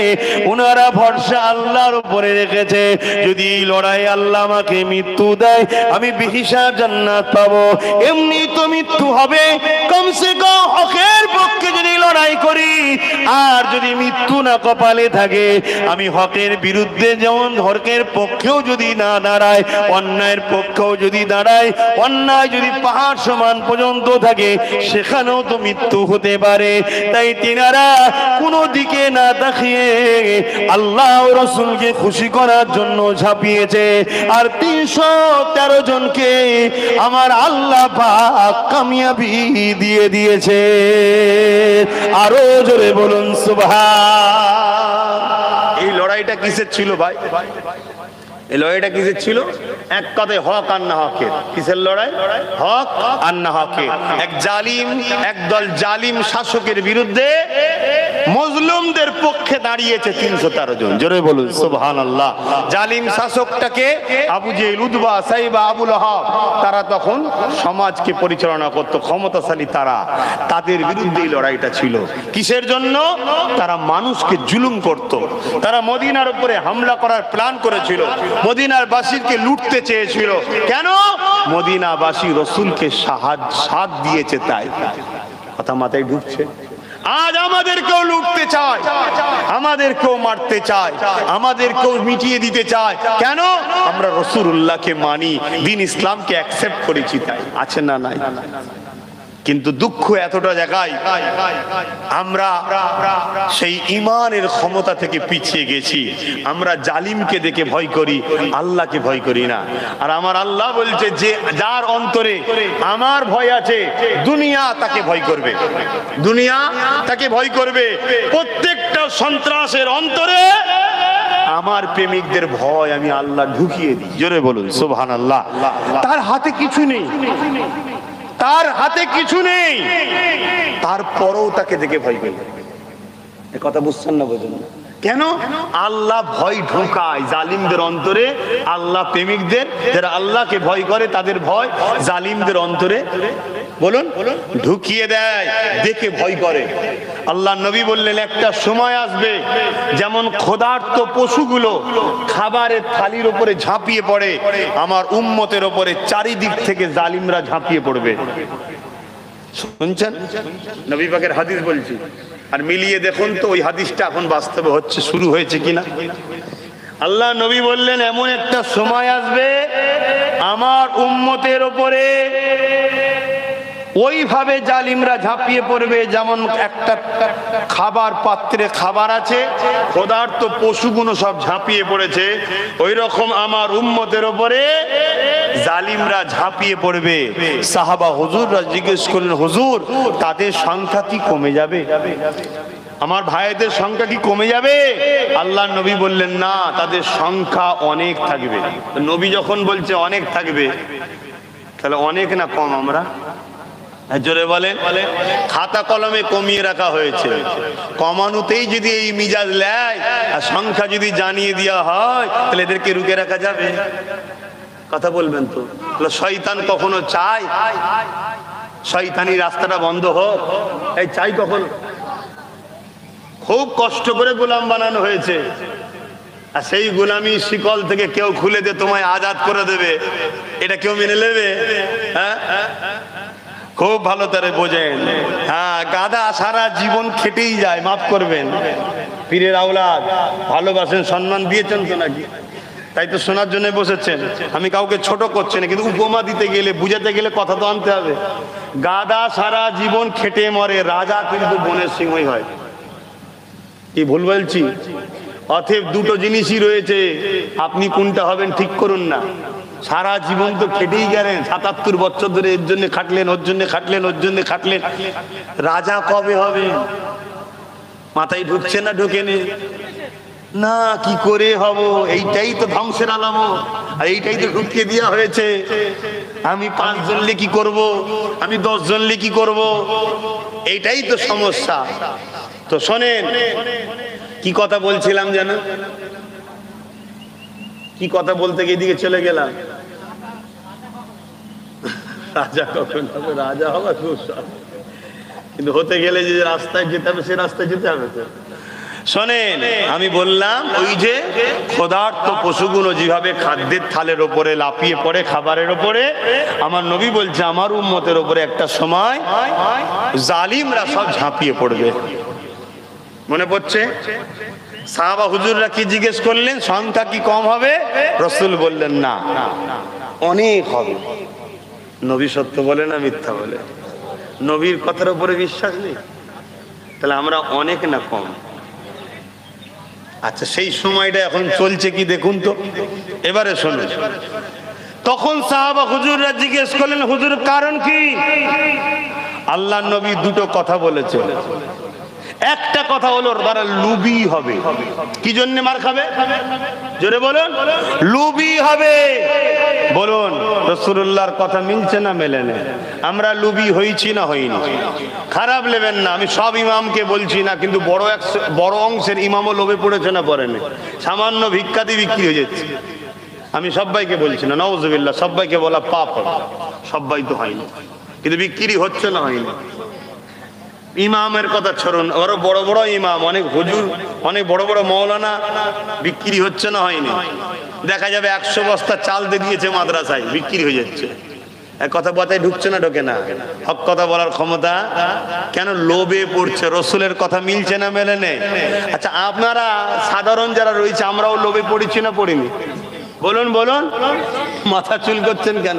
ওনারা ভরসা আল্লাহর উপরে রেখেছে। যদি এই লড়াই আল্লাহ আমাকে মৃত্যু দেয়, আমি বিহিসাব জান্নাত পাবো। এমনি তো মৃত্যু হবে, কমসে কম হকের পক্ষে যদি লড়াই করি, আর যদি মৃত্যু না কপালে থাকে, আমি হকের বিরুদ্ধে যেমন হকের পক্ষেও যদি না দাঁড়ায়, অন্যায়ের পক্ষেও যদি দাঁড়ায়, অন্যায় যদি পাহাড় সমান পর্যন্ত থাকে, সেখানেও তো মৃত্যু হতে পারে। তাই তিনারা কোনো দিকে না তাকিয়ে আল্লাহ ও রাসূলকে খুশি করার জন্য ঝাঁপিয়েছে। আর 313 জনকে আমার আল্লাহ পাক কামিয়াবি দিয়ে দিয়েছে। আরো জোরে বলুন সুবহান। এই লড়াইটা কিসের ছিল ভাই? এই লড়াইটা কিসের ছিল? এক কথায় হক আর না হকের। কিসের লড়াই? হক আর না হকের। এক জালিম, একদল জালিম শাসকের বিরুদ্ধে মজলুমদের পক্ষে দাঁড়িয়েছে 313 জন। জোরে বলুন সুবহানাল্লাহ। জালিম শাসকটাকে আবু জেহেল, উতবা, সাইবা, আবু লাহাব, তারা তখন সমাজকে পরিচালনা করত, ক্ষমতাশালী তারা। তাদের বিরুদ্ধে এই লড়াইটা ছিল। কিসের জন্য? তারা মানুষকে জুলুম করত, তারা মদিনার উপরে হামলা করার প্ল্যান করেছিল, মদিনার বাসীকে লুটতে চেয়েছিল। কেন? মদিনাবাসী রাসূলকে সাথ দিয়েছে, তাই। কথা মাথায় ঢুকছে? আজ আমাদেরকেও লুটতে চায়, আমাদেরকেও মারতে চায়, আমাদেরকেও মিটিয়ে দিতে চায়। কেন? আমরা রাসূলুল্লাহকে মানি, দ্বীন ইসলামকে অ্যাকসেপ্ট করেছি, তাই। আছে না নাই? কিন্তু দুঃখ এতটা জায়গায় আমরা সেই ঈমানের ক্ষমতা থেকে পিছিয়ে গেছি। আমরা জালিমকে দেখে ভয় করি, আল্লাহকে ভয় করি না। আর আমার আল্লাহ বলছে, যে যার অন্তরে আমার ভয় আছে, দুনিয়া তাকে ভয় করবে, দুনিয়া তাকে ভয় করবে। প্রত্যেকটা সন্ত্রাসের অন্তরে আমার প্রেমিকদের ভয় আমি আল্লাহ ঢুকিয়ে দিই। জোরে বলুন সুবহানাল্লাহ। তার হাতে কিছু নেই, তার হাতে কিছু নেই, তারপরেও তাকে দেখে ভয় করে। এ কথা বুঝছেন না? বোঝেন না কেন? আল্লাহ ভয় ঢোকায় জালিমদের অন্তরে। আল্লাহ প্রেমিকদের, যারা আল্লাহকে ভয় করে, তাদের ভয় জালিমদের অন্তরে বলুন ঢুকিয়ে দেয়, দেখে ভয় করে। আল্লাহ নবী বললেন, একটা সময় আসবে যেমন ক্ষুধার্ত পশুগুলো খাবারের থালির উপরে ঝাঁপিয়ে পড়ে, আমার উম্মতের উপরে চারিদিক থেকে জালিমরা ঝাঁপিয়ে পড়বে। শুনছেন? নবী পাকের হাদিস বলছি, আর মিলিয়ে দেখুন তো ওই হাদিসটা এখন বাস্তবে হচ্ছে, শুরু হয়েছে কিনা। আল্লাহ নবী বললেন, এমন একটা সময় আসবে আমার উম্মতের উপরে ওইভাবে জালিমরা ঝাঁপিয়ে পড়বে যেমন একটা খাবার পাত্রে খাবার আছে, ক্ষুধার্ত পশুগুলো সব ঝাঁপিয়ে পড়েছে, ওই রকম আমার উম্মতের উপরে জালিমরা ঝাঁপিয়ে পড়বে। সাহাবা হুজুররা জিজ্ঞেস করলেন, হুজুর তাদের সংখ্যা কি কমে যাবে? আমার ভাইদের সংখ্যা কি কমে যাবে? আল্লাহ নবী বললেন, না, তাদের সংখ্যা অনেক থাকবে। নবী যখন বলছে অনেক থাকবে, তাহলে অনেক না কম? আমরা জোরে বলেন। খাতা কলমে কমিয়ে রাখা হয়েছে, কমানোতেই যদি এই মিজাজ নেয় আর সংখ্যা যদি জানিয়ে দেওয়া হয়, তাহলে এদেরকে রুখে রাখা যাবে? কথা বলবেন তো। শয়তান কখনো চায় শয়তানি রাস্তাটা বন্ধ হোক? এই চাই কখনো? খুব কষ্ট করে গোলাম বানানো হয়েছে, আর সেই গোলামি শিকল থেকে কেউ খুলে দিয়ে তোমায় আজাদ করে দেবে, এটা কেউ মেনে নেবে? হ্যাঁ, খুব ভালো তারে বোঝেন। হ্যাঁ, গাধা সারা জীবন খেটেই যায়, মাফ করবেন। পীরের আওলাদ ভালোবাসেন, সম্মান দিয়েছেন তো নাকি? তাই তো শোনার জন্য বসেছেন। আমি কাউকে ছোট করছি না, কিন্তু উপমা দিতে গেলে, বুঝাতে গেলে কথা তো আনতে হবে। গাধা সারা জীবন খেটে মরে, রাজা কিন্তু বনের সিংহই হয়। কি ভুল বলছি? অতএব দুটো জিনিসই রয়েছে, আপনি কোনটা হবেন ঠিক করুন না। সারা জীবন তো খেটেই গেলেন, ৭৭ বছর ধরে এর জন্য খাটলেন, ওর জন্য খাটলেন, ওর জন্য খাটলেন, রাজা কবে হবে? মাথায় ঢুকছে না? ঢোকেনি না, কি করে হব? এইটাই তো ধ্বংসের আলামত, আর এইটাই তো ঢুকিয়ে দেওয়া হয়েছে। আমি ৫ জন কি করব, আমি ১০ জন কি করব, এইটাই তো সমস্যা। তো শোনেন, কি কথা বলছিলাম যেন, কি কথা বলতে গিয়ে এদিকে চলে গেলাম। রাজা কখন হবে? রাজা হওয়া খুব সহজ, কিন্তু হতে গেলে যে রাস্তায় যেতে হবে, সে রাস্তায় যেতে হবে তো। শোনেন, আমি বললাম ওই যে ক্ষুধার্ত পশুগুলো যেভাবে খাদ্যের থালের ওপরে লাফিয়ে পড়ে, খাবারের ওপরে, আমার নবী বলছে আমার উম্মতের ওপরে একটা সময় জালিমরা সব ঝাঁপিয়ে পড়বে। মনে পড়ছে? সাহাবা হুজুররা কি জিজ্ঞেস করলেন, সংখ্যা কি কম হবে? রাসূল বললেন না, অনেক হবে। নবী সত্য বলে না মিথ্যা বলে? নবীর কথার উপরে বিশ্বাস নেই? তাহলে আমরা অনেক না কম? আচ্ছা, সেই সময়টা এখন চলছে কি দেখুন তো। এবারে শুনুন, তখন সাহাবা হুজুররা জিজ্ঞেস করলেন, হুজুর কারণ কি? আল্লাহ নবী দুটো কথা বলেছে। একটা কথা হলো তারা লুবি হবে। কি জন্য মার খাবে? জোরে বলুন। লুবি হবে। বলুন, রাসূলুল্লাহর কথা মিলছে না মেলে না? আমরা লুবি হইছি না হইনি? খারাপ নেবেন না, আমি সব ইমামকে বলছি না, কিন্তু বড় অংশের ইমামও লোভে পড়েছে না পড়েনি? সামান্য ভিক্ষাতি বিক্রি হয়ে যাচ্ছে। আমি সবাইকে বলছি না, নাউজুবিল্লাহ, সবাইকে বলা পাপ হবে, সবাই তো হয়নি, কিন্তু বিক্রি হচ্ছে না হয়নি। ইমামের কথা ছাড়ুন, আরো বড় বড় ইমাম, অনেক হুজুর, অনেক বড় বড় মাওলানা বিক্রি হচ্ছে না হয়নি? দেখা যাবে ১০০ বস্তা চাল দিয়ে দিয়েছে মাদ্রাসায়, বিক্রি হয়ে যাচ্ছে। এক কথা কথায় ঢুকছে না? ঢোকে না? হক কথা বলার ক্ষমতা কেন? লোভে পড়ছে। রসুলের কথা মিলছে না মেলে নেই? আচ্ছা, আপনারা সাধারণ যারা রয়েছে, আমরাও লোভে পড়েছি না পড়িনি? বলুন বলুন, মাথা চুল করছেন কেন?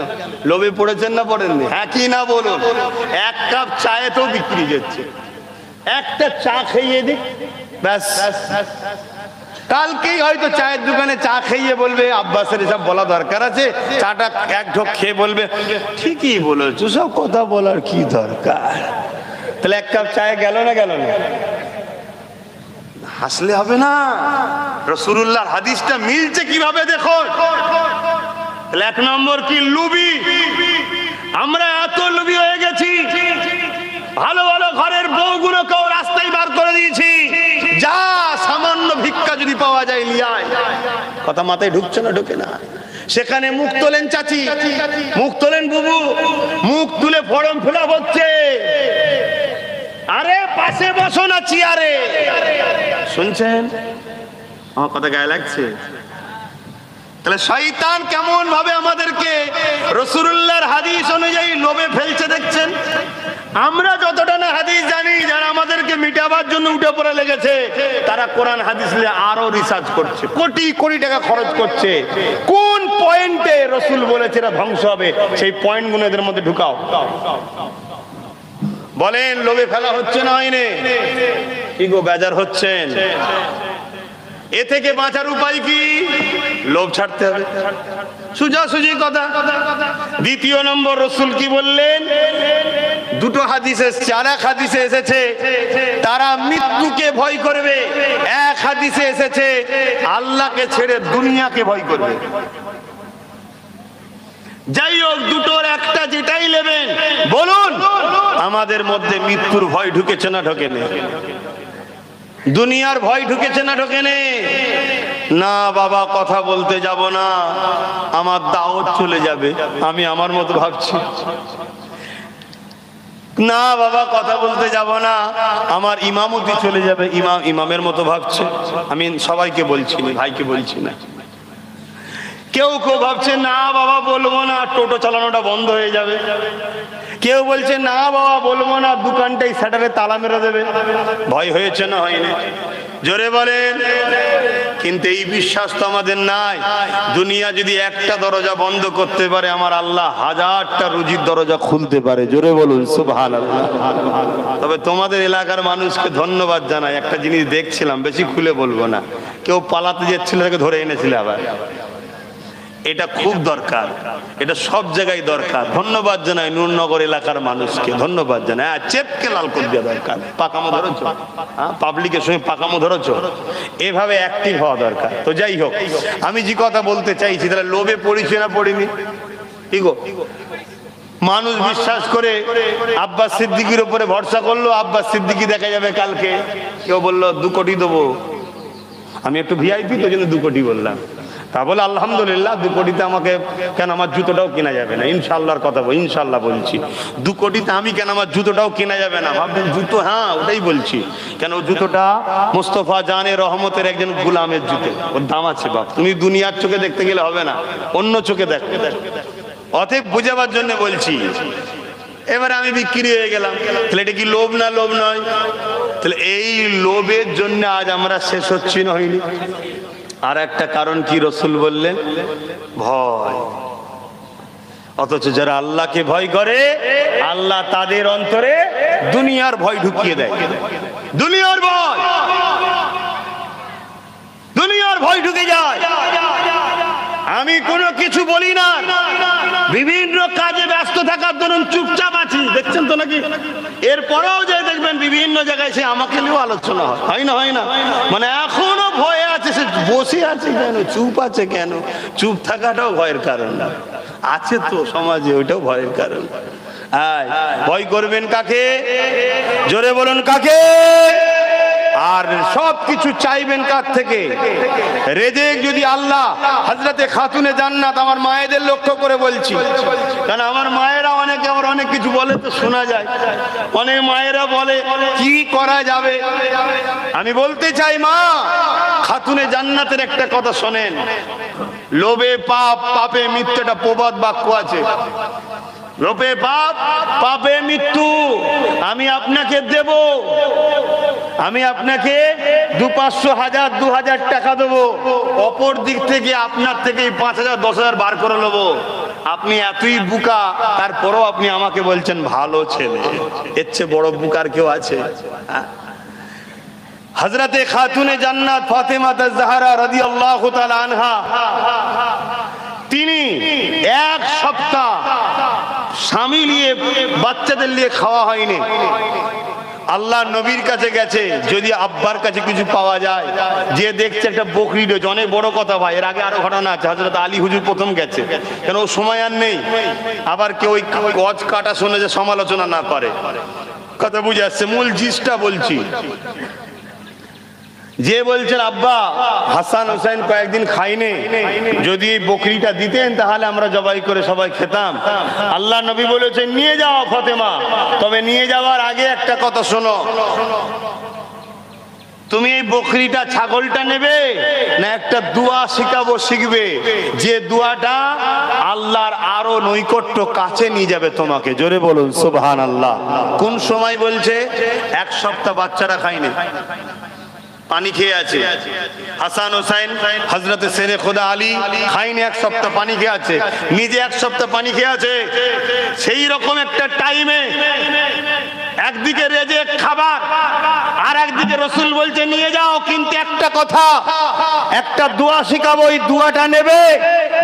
লোভে পড়েছেন না পড়েননি? হ্যাঁ কি না বলুন। এক কাপ চায়ে তো বিক্রি যাচ্ছে, একটা চা খাইয়ে দিক ব্যাস। কালকেই হয়তো চায়ের দোকানে চা খাইয়ে বলবে, আব্বাসের এসব বলা দরকার আছে, চাটা এক ঢোক খেয়ে বলবে ঠিকই বলেছো, সব কথা বলার কি দরকার? তাহলে এক কাপ চায়ে গেল না গেল না? হাসলে হবে না। রাসূলুল্লাহর হাদিসটা মিলছে কিভাবে দেখো। এক নম্বর কি? লুবি। আমরা এত লুবি হয়ে গেছি, ভালো ভালো ঘরের বউগুলোকেও রাস্তায় বার করে দিয়েছি, যা সামান্য ভিক্ষা যদি পাওয়া যায় লিয়ায়। কথা মাথায় ঢুকছে না? ঢোকে না? সেখানে মুখ তোলেন চাচি, মুখ তোলেন বুবু, মুখ তুলে ফর্ম ফিল আপ হচ্ছে। আরে পাশে বসো না চেয়ারে। শুনছেন আমার কথা? গায়ে লাগছে? তাহলে শয়তান কেমন ভাবে আমাদেরকে রাসূলুল্লাহর হাদিস অনুযায়ী লোভে ফেলছে দেখছেন। আমরা যতটা না হাদিস জানি, যারা আমাদের আমাদেরকে মিটাবার জন্য উঠে পড়ে লেগেছে, তারা কোরআন হাদিস নিয়ে আরো রিসার্চ করছে, কোটি কোটি টাকা খরচ করছে। কোন পয়েন্টে রসুল বলেছে এরা ধ্বংস হবে, সেই পয়েন্টগুলো এদের মধ্যে ঢুকাও। বলেন লোভে ফেলা হচ্ছে না হয়নি? কি গো বেজার হচ্ছেন? এ থেকে বাঁচার উপায় কি? লোভ ছাড়তে হবে, সোজাসুজি কথা। দ্বিতীয় নম্বর রসুল কি বললেন? দুটো হাদিস এসেছে, আর এক হাদিসে এসেছে তারা মৃত্যুকে ভয় করবে, এক হাদিসে এসেছে আল্লাহকে ছেড়ে দুনিয়াকে ভয় করবে। যাই হোক, দুটোর একটা যেটাই নেবেন বলুন, আমাদের মধ্যে মৃত্যুর ভয় ঢুকেছে না ঢোকেনি? দুনিয়ার ভয় ঢুকেছে না ঢোকেনি? না বাবা কথা বলতে যাব না, আমার দাওয়াত চলে যাবে, আমি আমার মতো ভাবছি। না বাবা কথা বলতে যাব না, আমার ইমামতি চলে যাবে, ইমামের মতো ভাবছে। আমি সবাইকে বলছি না, ভাইকে বলছি না। কেউ কেউ ভাবছে না বাবা বলবো না, টোটো চালানোটা বন্ধ হয়ে যাবে। কেউ বলছে না বাবা বলবো না, দোকানটাই শাটারে তালা মেরে দেবে। ভয় হয়েছে না হয়নি? জোরে বলেন। কিন্তু এই বিশ্বাস তো আমাদের নাই। দুনিয়া যদি একটা দরজা বন্ধ করতে পারে, আমার আল্লাহ হাজারটা রুজির দরজা খুলতে পারে। জোরে বলুন সুবহানাল্লাহ। তবে তোমাদের এলাকার মানুষকে ধন্যবাদ জানাই। একটা জিনিস দেখছিলাম, বেশি খুলে বলবো না, কেউ পালাতে যাচ্ছিল, তাকে ধরে এনেছিল আবার। এটা খুব দরকার, এটা সব জায়গায় দরকার। ধন্যবাদ জানাই নূরনগর এলাকার মানুষকে, ধন্যবাদ জানাই। চেপকে লাল করে দেওয়া দরকার। পাকামো ধরেছ, পাবলিকের সঙ্গে পাকামো ধরেছ, এভাবে অ্যাক্টিভ হওয়া দরকার। তো যাই হোক, আমি যে কথা বলতে চাইছি, তাহলে লোভে পড়েছি না পড়িনি? কি গো, মানুষ বিশ্বাস করে আব্বাস সিদ্দিকীর উপরে ভরসা করলো, আব্বাস সিদ্দিকী দেখা যাবে কালকে। কেউ বললো 2 কোটি দেবো, আমি একটু ভিআইপি তো জন্য 2 কোটি বললাম। তা বলে আলহামদুলিল্লাহ, 2 কোটিতে আমাকে কেন আমার জুতোটাও কেনা যাবে না? ইনশাআল্লাহর কথা বল, ইনশাআল্লাহ বলছি, 2 কোটিতে আমি কেন আমার জুতোটাও কেনা যাবে না? ভাববেন জুতো, হ্যাঁ ওটাই বলছি। কেন জুতোটা মোস্তফা জানে রহমতের একজন গোলামের জুতো, ওর দাম আছে বাপ। তুমি দুনিয়ার চোখে দেখতে গেলে হবে না, অন্য চোখে দেখো। অতএব বুঝাবার জন্য বলছি। এবারে আমি বিক্রি হয়ে গেলাম, তাহলে এটা কি লোভ না লোভ নয়? তাহলে এই লোভের জন্য আজ আমরা শেষ হচ্ছি না হইনি? আর একটা কারণ কি রসুল বললেন? ভয়। অথচ যারা আল্লাহকে ভয় করে, আল্লাহ তাদের অন্তরে দুনিয়ার ভয় ঢুকিয়ে দেয়। দুনিয়ার ভয়, দুনিয়ার ভয় ঢুকে যায়। আমি কোনো কিছু বলি না, বিভিন্ন কাজে ব্যস্ত থাকার জন্য চুপচাপ আছি, দেখছেন তো নাকি? এরপরেও যে দেখবেন বিভিন্ন জায়গায় সে আমাকে নিয়েও আলোচনা হয় না, হয় না? মানে এখনো ভয়ে আছে, সে বসে আছে কেন, চুপ আছে কেন? চুপ থাকাটাও ভয়ের কারণ আছে তো সমাজে, ওইটাও ভয়ের কারণ। ভয় করবেন কাকে? জোরে বলুন কাকে? আর সব কিছু চাইবেন কার থেকে? রেজেক যদি আল্লাহ, হযরতে খাতুনে জান্নাত, আমার মায়েদের লক্ষ্য করে বলছি, কারণ আমার মায়েরা অনেকে আবার অনেক কিছু বলে তো শোনা যায়। অনেক মায়েরা বলে কি করা যাবে। আমি বলতে চাই, মা খাতুনে জান্নাতের একটা কথা শোনেন। লোভে পাপ, পাপে মৃত্যু, একটা প্রবাদ বাক্য আছে। লোভে পাপ, পাপে মৃত্যু। আমি আপনাকে দেব, আমি আপনাকে 200, 500, 2000 টাকা দেবো, অপর দিক থেকে আপনার থেকে 5000, 10000 বার করে নেবো। আপনি এতই বুকা, তারপরও আপনি আমাকে বলছেন ভালো ছেলে। এর চেয়ে বড় বুকার কেউ আছে? হযরতে খাতুনে জান্নাত ফাতেমা জাহরা রাদিয়াল্লাহু তাআলা আনহা, তিনি 1 সপ্তাহ স্বামী নিয়ে, বাচ্চাদের নিয়ে খাওয়া হয়নি। আল্লাহ নবীর কাছে গেছে, যদি আব্বার কাছে কিছু পাওয়া যায়। যে দেখছে একটা বকরি রয়েছে, অনেক বড় কথা ভাই, এর আগে আরো ঘটনা আছে। হযরত আলী হুজুর প্রথম গেছে, কেন ও সময় আর নেই। আবার কেউ ওই গজ কাটা শুনে যে সমালোচনা না করে, কথা বুঝে আসছে। মূল জিসটা বলছি। যে বলছেন আব্বা হাসান হোসেন কয়েকদিন খাইনি, যদি এই বকরিটা দিতেন তাহলে আমরা জবাই করে সবাই খেতাম। আল্লাহ নবী বলেছেন নিয়ে যাও ফাতেমা, তবে নিয়ে যাওয়ার আগে একটা কথা শোনো। তুমি এই বকরিটা ছাগলটা নেবে না একটা দোয়া শিখাবো শিখবে, যে দোয়াটা আল্লাহর আরো নৈকট্য কাছে নিয়ে যাবে তোমাকে? জোরে বলুন সুবহানাল্লাহ। কোন সময় বলছে? এক সপ্তাহ বাচ্চারা খায়নি, পানি খেয়ে আছে। হাসান হোসাইন হযরতে শেরে খোদা আলী খায়নি, এক সপ্তাহ পানি খেয়ে আছে, নিজে এক সপ্তাহ পানি খেয়ে আছে। সেই রকম একটা টাইমে একদিকে রেজেক খাবার আর একদিকে রসুল বলছে নিয়ে যাও, কিন্তু একটা কথা, একটা দোয়া শিখাবো, ওই দোয়াটা নেবে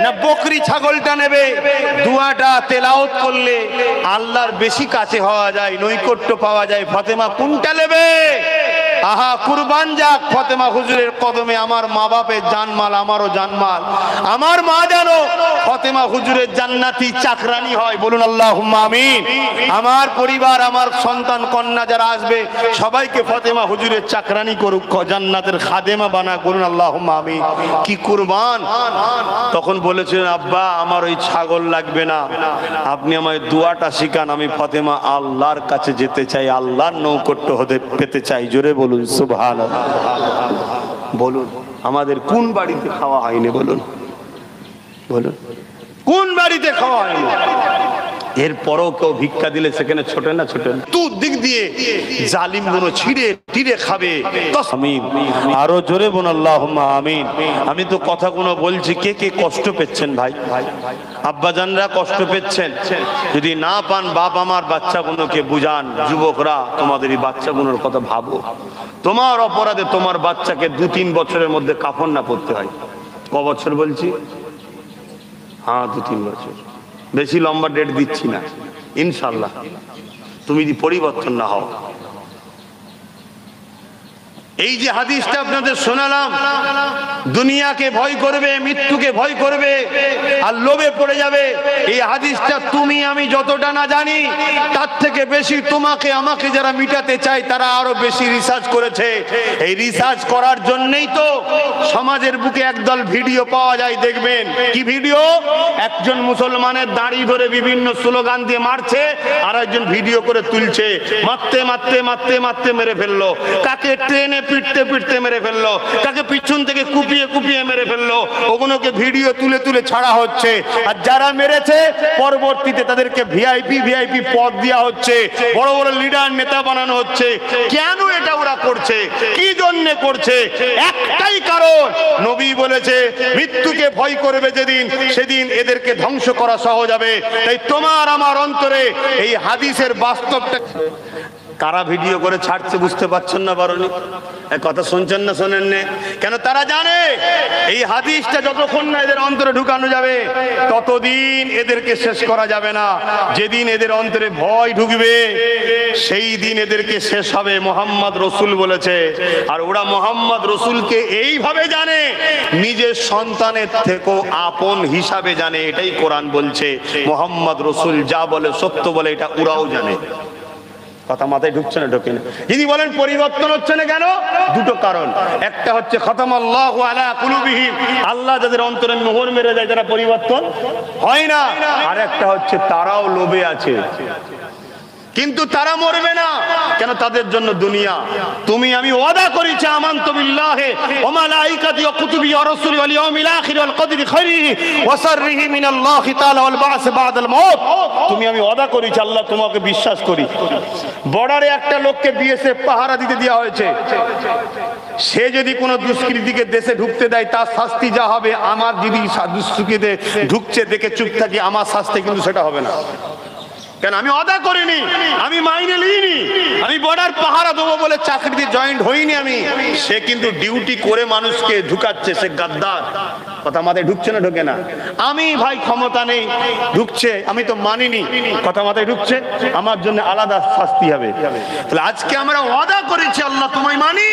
না বকরি ছাগলটা নেবে? দোয়াটা তেলাওয়াত করলে আল্লাহর বেশি কাছে হওয়া যায়, নৈকট্য পাওয়া যায়। ফাতেমা কোনটা নেবে? আহা, কুরবান যাক ফাতেমা হুজুরের কদমে আমার মা বাপের জানমাল, আমারও জানমাল। আমার মা জানো ফাতেমা হুজুরের জান্নাতি চাকরানি হয়, বলুন আল্লাহুম্মা আমিন। আমার পরিবার, আমার সন্তান কন্যা যারা আসবে সবাইকে ফাতেমা হুজুরের চাকরানি করুক, জান্নাতের খাদেমা বানা, বলুন আল্লাহুম্মা আমিন। কি কুরবান! তখন বলেছিলেন আব্বা আমার ওই ছাগল লাগবে না, আপনি আমায় দোয়াটা শিখান, আমি ফাতেমা আল্লাহর কাছে যেতে চাই, আল্লাহর নৌকট্য হতে পেতে চাই। জোরে বলুন সুবহানাল্লাহ। বলুন আমাদের কোন বাড়িতে খাওয়া হয়নি? বলুন বলুন কোন বাড়িতে খাওয়া হয়নি? এরপরও কেউ ভিক্ষা দিলে সেখানে ছোটে না ছোটে না? তুই দিক দিয়ে জালিম গুলো ছিঁড়ে টিড়ে খাবে। আমিন, আরো জোরে বলুন আল্লাহুম্মা আমিন। আমি তো কথাগুলো বলছি, কে কে কষ্ট পেচ্ছেন ভাই? আব্বাজানরা কষ্ট পেচ্ছেন, যদি না পান বাপ আমার বাচ্চাগুলোকে বুঝান। যুবকরা তোমাদের এই বাচ্চাগুলোর কথা ভাবো, তোমার অপরাধে তোমার বাচ্চাকে 2-3 বছরের মধ্যে কাফন না পড়তে হয়। ক বছর বলছি? হ্যাঁ 2-3 বছর, বেশি লম্বা ডেট দিচ্ছি না। ইনশাল্লাহ তুমি যদি পরিবর্তন না হও। এই যে হাদিসটা আপনাদের শোনালাম, দুনিয়াকে ভয় করবে, মৃত্যুকে ভয় করবে আর লোভে পড়ে যাবে। এই হাদিসটা তুমি আমি যতটা না জানি তার থেকে বেশি তোমাকে আমাকে যারা মিটাতে চায় তারা আরো বেশি রিসার্চ করেছে। এই রিসার্চ করার জন্যই তো সমাজের বুকে একদল ভিডিও পাওয়া যায়, দেখবেন কি ভিডিও? একজন মুসলমানের দাড়ি ধরে বিভিন্ন স্লোগান দিয়ে মারছে, আর একজন ভিডিও করে তুলছে, মারতে মারতে মারতে মারতে মেরে ফেললো, কাকে ট্রেনে পিটতে পিটতে মেরে ফেললো, তাকে পিছন থেকে কুপিয়ে কুপিয়ে মেরে ফেললো। ওগুলোকে ভিডিও তুলে তুলে ছাড়া হচ্ছে, আর যারা মেরেছে পরবর্তীতে তাদেরকে ভিআইপি পদ দেওয়া হচ্ছে, বড় বড় লিডার নেতা বানানো হচ্ছে। কেন এটা ওরা করছে? কি জন্য করছে? একটাই কারণ, নবী বলেছে মৃত্যুকে ভয় করবে যেদিন, সেদিন এদেরকে ধ্বংস করা সহজ হবে। তাই তোমার আমার অন্তরে এই হাদিসের বাস্তবটা। কারা ভিডিও করে ছাড়ছে বুঝতে পারছেন না? বারণি কথা শুনছেন না? শোনেন না কেন? তারা জানে এই হাদিসটা যতক্ষণ না এদের অন্তরে ঢুকানো যাবে ততদিন এদেরকে শেষ করা যাবে না। যেদিন এদের অন্তরে ভয় ঢুকবে সেই দিন এদেরকে শেষ হবে। মোহাম্মদ রসুল বলেছে, আর ওরা মোহাম্মদ রসুলকে এইভাবে জানে, নিজের সন্তানের থেকেও আপন হিসাবে জানে। এটাই কোরআন বলছে, মোহাম্মদ রসুল যা বলে সত্য বলে, এটা ওরাও জানে। কথা মাথায় ঢুকছে না? ঢোকে না। যদি বলেন পরিবর্তন হচ্ছে না কেন? দুটো কারণ। একটা হচ্ছে খতামাল্লাহু আলা কুলুবিহিম, আল্লাহ যাদের অন্তরে মোহর মেরে যায় তারা পরিবর্তন হয় না। আর একটা হচ্ছে তারাও লোভে আছে, কিন্তু তারা মরবে না কেন? তাদের জন্য দুনিয়া। তুমি আমি ওয়াদা করেছি আমানতু বিল্লাহি ওয়া মালাইকাতিহি ওয়া কুতুবিহি ওয়া রাসূলিহি ওয়াল ইয়াউমিল আখির ওয়াল কদরি খাইরিহি ওয়া শাররিহি মিনাল্লাহি তাআলা ওয়াল বা'স বা'দাল মাউত। তুমি আমি ওয়াদা করেছি, আল্লাহ তোমাকে বিশ্বাস করি। বর্ডারে একটা লোককে বিএসএফ পাহারা দিতে দেওয়া হয়েছে, সে যদি কোনো দুষ্কৃতীকে দেশে ঢুকতে দেয় তার শাস্তি যা হবে, আমার যদি দুষ্কৃতীতে ঢুকছে দেখে চুপ থাকি, আমার শাস্তি কিন্তু সেটা হবে না। কেন? আমি ওয়াদা করিনি, আমি মাইনে লিইনি, আমি বর্ডার পাহারা দেবো বলে চাকরিতে জয়েন্ট হইনি আমি। সে কিন্তু ডিউটি করে মানুষকে ঢুকাচ্ছে, সে গাদ্দার। কথা মাথায় ঢুকছে না? ঢোকে না? আমি ভাই ক্ষমতা নেই, ঢুকছে, আমি তো মানিনি। কথা মাথায় ঢুকছে? আমার জন্য আলাদা শাস্তি হবে। তাহলে আজকে আমরা ওয়াদা করেছি, আল্লাহ তোমায় মানি,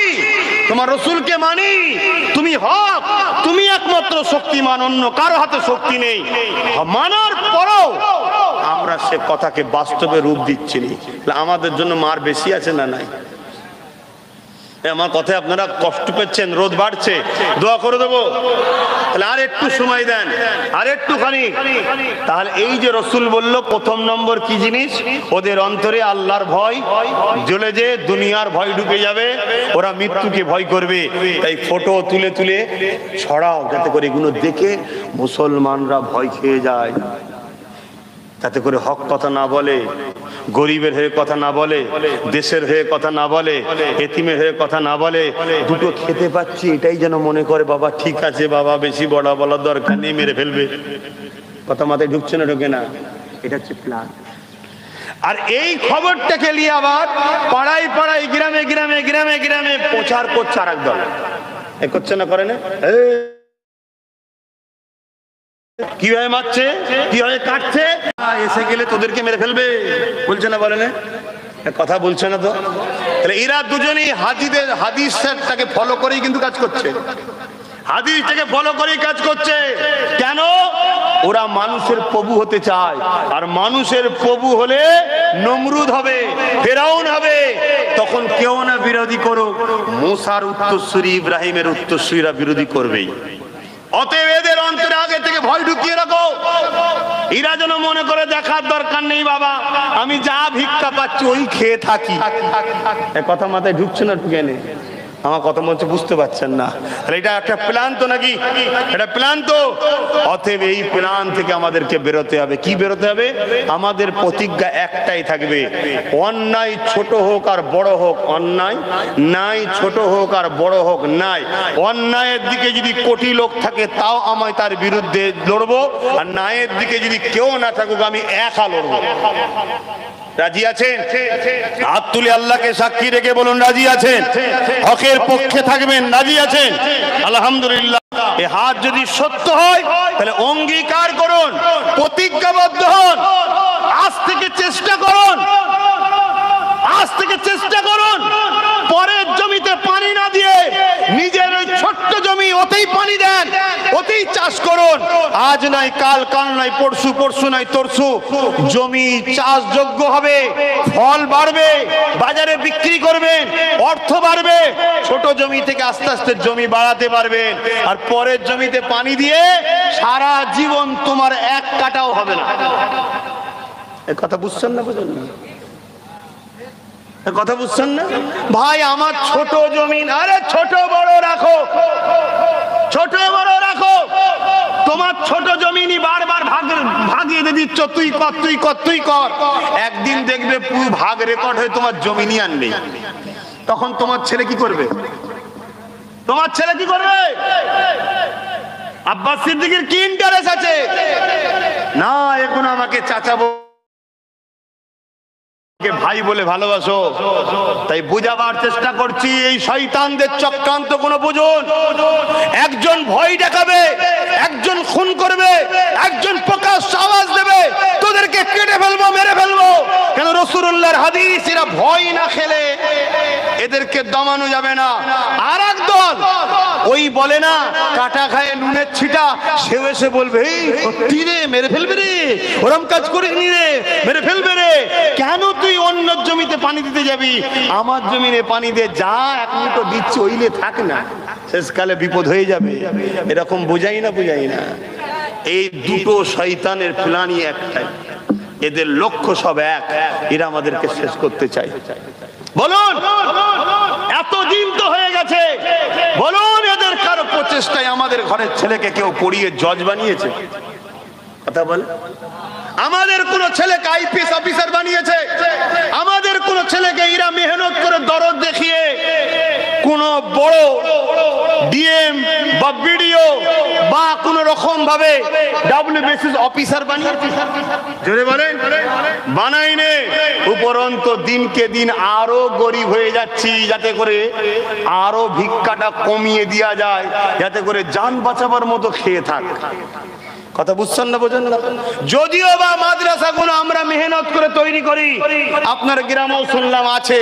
তোমার রসুলকে মানি, তুমি হক, তুমি একমাত্র শক্তিমান, অন্য কারো হাতে শক্তি নেই। মানার পরও আমরা সে কথাকে বাস্তবে রূপ দিচ্ছি না। আমাদের জন্য মার বেশি আছে না নাই? আমার কথায় আপনারা কষ্ট পেচ্ছেন, রোদ বাড়ছে, দোয়া করে দেবো, তাহলে আর একটু সময় দেন, আর একটুখানি। তাহলে এই যে রসুল বলল প্রথম নম্বর কি জিনিস, ওদের অন্তরে আল্লাহর ভয় জ্বলে, যে দুনিয়ার ভয় ঢুকে যাবে, ওরা মৃত্যুকে ভয় করবে। তাই ফটো তুলে তুলে ছড়াও, যাতে করে এগুলো দেখে মুসলমানরা ভয় খেয়ে যায়, যাতে করে হক কথা না বলে, গরিবের হয়ে কথা না বলে, দেশের হয়ে কথা না বলে, এতিমের হয়ে কথা না বলে, দুটো খেতে পাচ্ছি এটাই যেন মনে করে বাবা ঠিক আছে, বাবা বেশি বড় বলার দরকার নেই, মেরে ফেলবে। কথা মাথায় ঢুকছে না, ঢোকে না? এটা হচ্ছে প্ল্যান। আর এই খবরটাকে নিয়ে আবার পাড়ায় পাড়ায়, গ্রামে গ্রামে, গ্রামে গ্রামে প্রচার করছে আর এক দল। এ করছে না, করে না? কিভাবে মারছে, কিভাবে কাটছে, এসে গেলে তোদেরকে মেরে ফেলবে, বলছে না, বলে না? কথা বলছে না তো? তাহলে এরা দুজনেই হাদিসটাকে ফলো করেই কিন্তু কাজ করছে, হাদিসটাকে ফলো করেই কাজ করছে। কেন? ওরা মানুষের প্রভু হতে চায়, আর মানুষের প্রভু হলে নমরুদ হবে, ফেরাউন হবে। তখন কেউ না বিরোধী করুক, মুসার উত্তরসূরি, ইব্রাহিমের উত্তরসূরিরা বিরোধী করবেই। অতএব এদের অন্তরে আগে থেকে ভয় ঢুকিয়ে রাখো, এরা যেন মনে করে দেখার দরকার নেই, বাবা আমি যা ভিক্ষা পাচ্ছি ওই খেয়ে থাকি। কথা মাথায় ঢুকছে না, ঢুকে নেই? আমার কথা মনে হচ্ছে বুঝতে পারছেন না। এটা একটা প্ল্যান তো নাকি? এটা প্ল্যান তো। অতএব এই প্ল্যান থেকে আমাদেরকে বেরোতে হবে। কি বেরোতে হবে? আমাদের প্রতিজ্ঞা একটাই থাকবে, অন্যায় ছোট হোক আর বড় হোক, অন্যায় নাই, ছোট হোক আর বড় হোক নাই। অন্যায়ের দিকে যদি কোটি লোক থাকে তাও আমি তার বিরুদ্ধে লড়বো, আর ন্যায়ের দিকে যদি কেউ না থাকুক আমি একা লড়বো। রাজি আছেন? হাত তুলে আল্লাহকে সাক্ষী রেখে বলুন রাজি আছেন? হকের পক্ষে থাকবেন, রাজি আছেন? আলহামদুলিল্লাহ। এই হাত যদি সত্য হয় তাহলে অঙ্গীকার করুন, প্রতিজ্ঞাবদ্ধ হন, আজ থেকে চেষ্টা করুন, আজ থেকে চেষ্টা করুন পরের জমিতে পানি না দিয়ে নিজের ওই ছোট্ট জমি ওতেই পানি দেন, ওতেই চাষ করুন। আজ নাই কাল, কাল নাই পরশু, পরশু নাই তরশু জমি চাষযোগ্য হবে, ফল বাড়বে, বাজারে বিক্রি করবেন, অর্থ বাড়বে। ছোট জমি থেকে আস্তে আস্তে জমি বাড়াতে পারবেন, আর পরের জমিতে পানি দিয়ে সারা জীবন তোমার এক কাটাও হবে না। এ কথা বুঝছেন না? বুঝলেন না? কথা বুঝছেন না ভাই? আমার ছোট জমিন, আরে ছোট বড় রাখো, ছোট বড় রাখো, তোমার ছোট জমিনই বারবার ভাগিয়ে দিচ্ছ, তুই কর, তুই কর, তুই কর। একদিন দেখবে পুরো ভাগ রেকর্ড হয়ে তোমার জমিনই আর নেই। তখন তোমার ছেলে কি করবে? তোমার ছেলে কি করবে? আব্বাস সিদ্দিকীর কি ইন্টারেস্ট আছে? না, এখন আমাকে চাচা ভাই বলে ভালোবাসো, তাই বুঝাবার চেষ্টা করছি। এই শয়তানদের চক্রান্ত কোন বুঝুন। একজন ভয় দেখাবে, একজন খুন করবে, একজন প্রকাশ আওয়াজ দেবে, তোদেরকে কেটে ফেলবো, মেরে ফেলবো। কেন? রাসূলুল্লাহর হাদিস, এরা ভয় না খেলে এদেরকে দমানো যাবে না। আর এক দল ওই বলে না কাটা খায় নুনের ছিটা, সেও এসে বলবে এই সত্যি রে, মেরে ফেলবে রে, ওরম কাজ করিনি রে, মেরে ফেলবে রে। কেন তুই অন্য জমিতে পানি দিতে যাবি? আমার জমিনে পানি দে, যা এখন তো দিচ্ছি ওইলে থাক না, শেষকালে বিপদ হয়ে যাবে। এরকম বুঝাই না, বুঝাই না? এই দুটো শয়তানের প্ল্যানই একটাই, এদের লক্ষ্য সব এক, এরা আমাদেরকে শেষ করতে চায়। বলুন, এতদিন তো হয়ে গেছে, বলুন এদের কারো প্রচেষ্টায় আমাদের ঘরের ছেলেকে কেউ পড়িয়ে জজ বানিয়েছে? কথা বল। আমাদের কোন ছেলেকে আইপিএস অফিসার বানিয়েছে? আমাদের কোন ছেলেকে এরা মেহনত করে দরদ দেখিয়ে কোন বড় ডিএম বা বিডিও বা কোন রকম ভাবে ডব্লিউবিসিএস অফিসার বানিয়েছে? জোরে বলেন, বানাইনে। উপরন্তু দিনকে দিন আরো গরিব হয়ে যাচ্ছি, যাতে করে আরো ভিক্ষাটা কমিয়ে দেওয়া যায়, যাতে করে জান বাঁচাবার মতো খেয়ে থাক। কথা বুঝছেন না, বোঝেন না? যদিও বা মাদ্রাসাগুলো আমরা মেহনত করে তৈরি করি, আপনার গ্রামেও শুনলাম আছে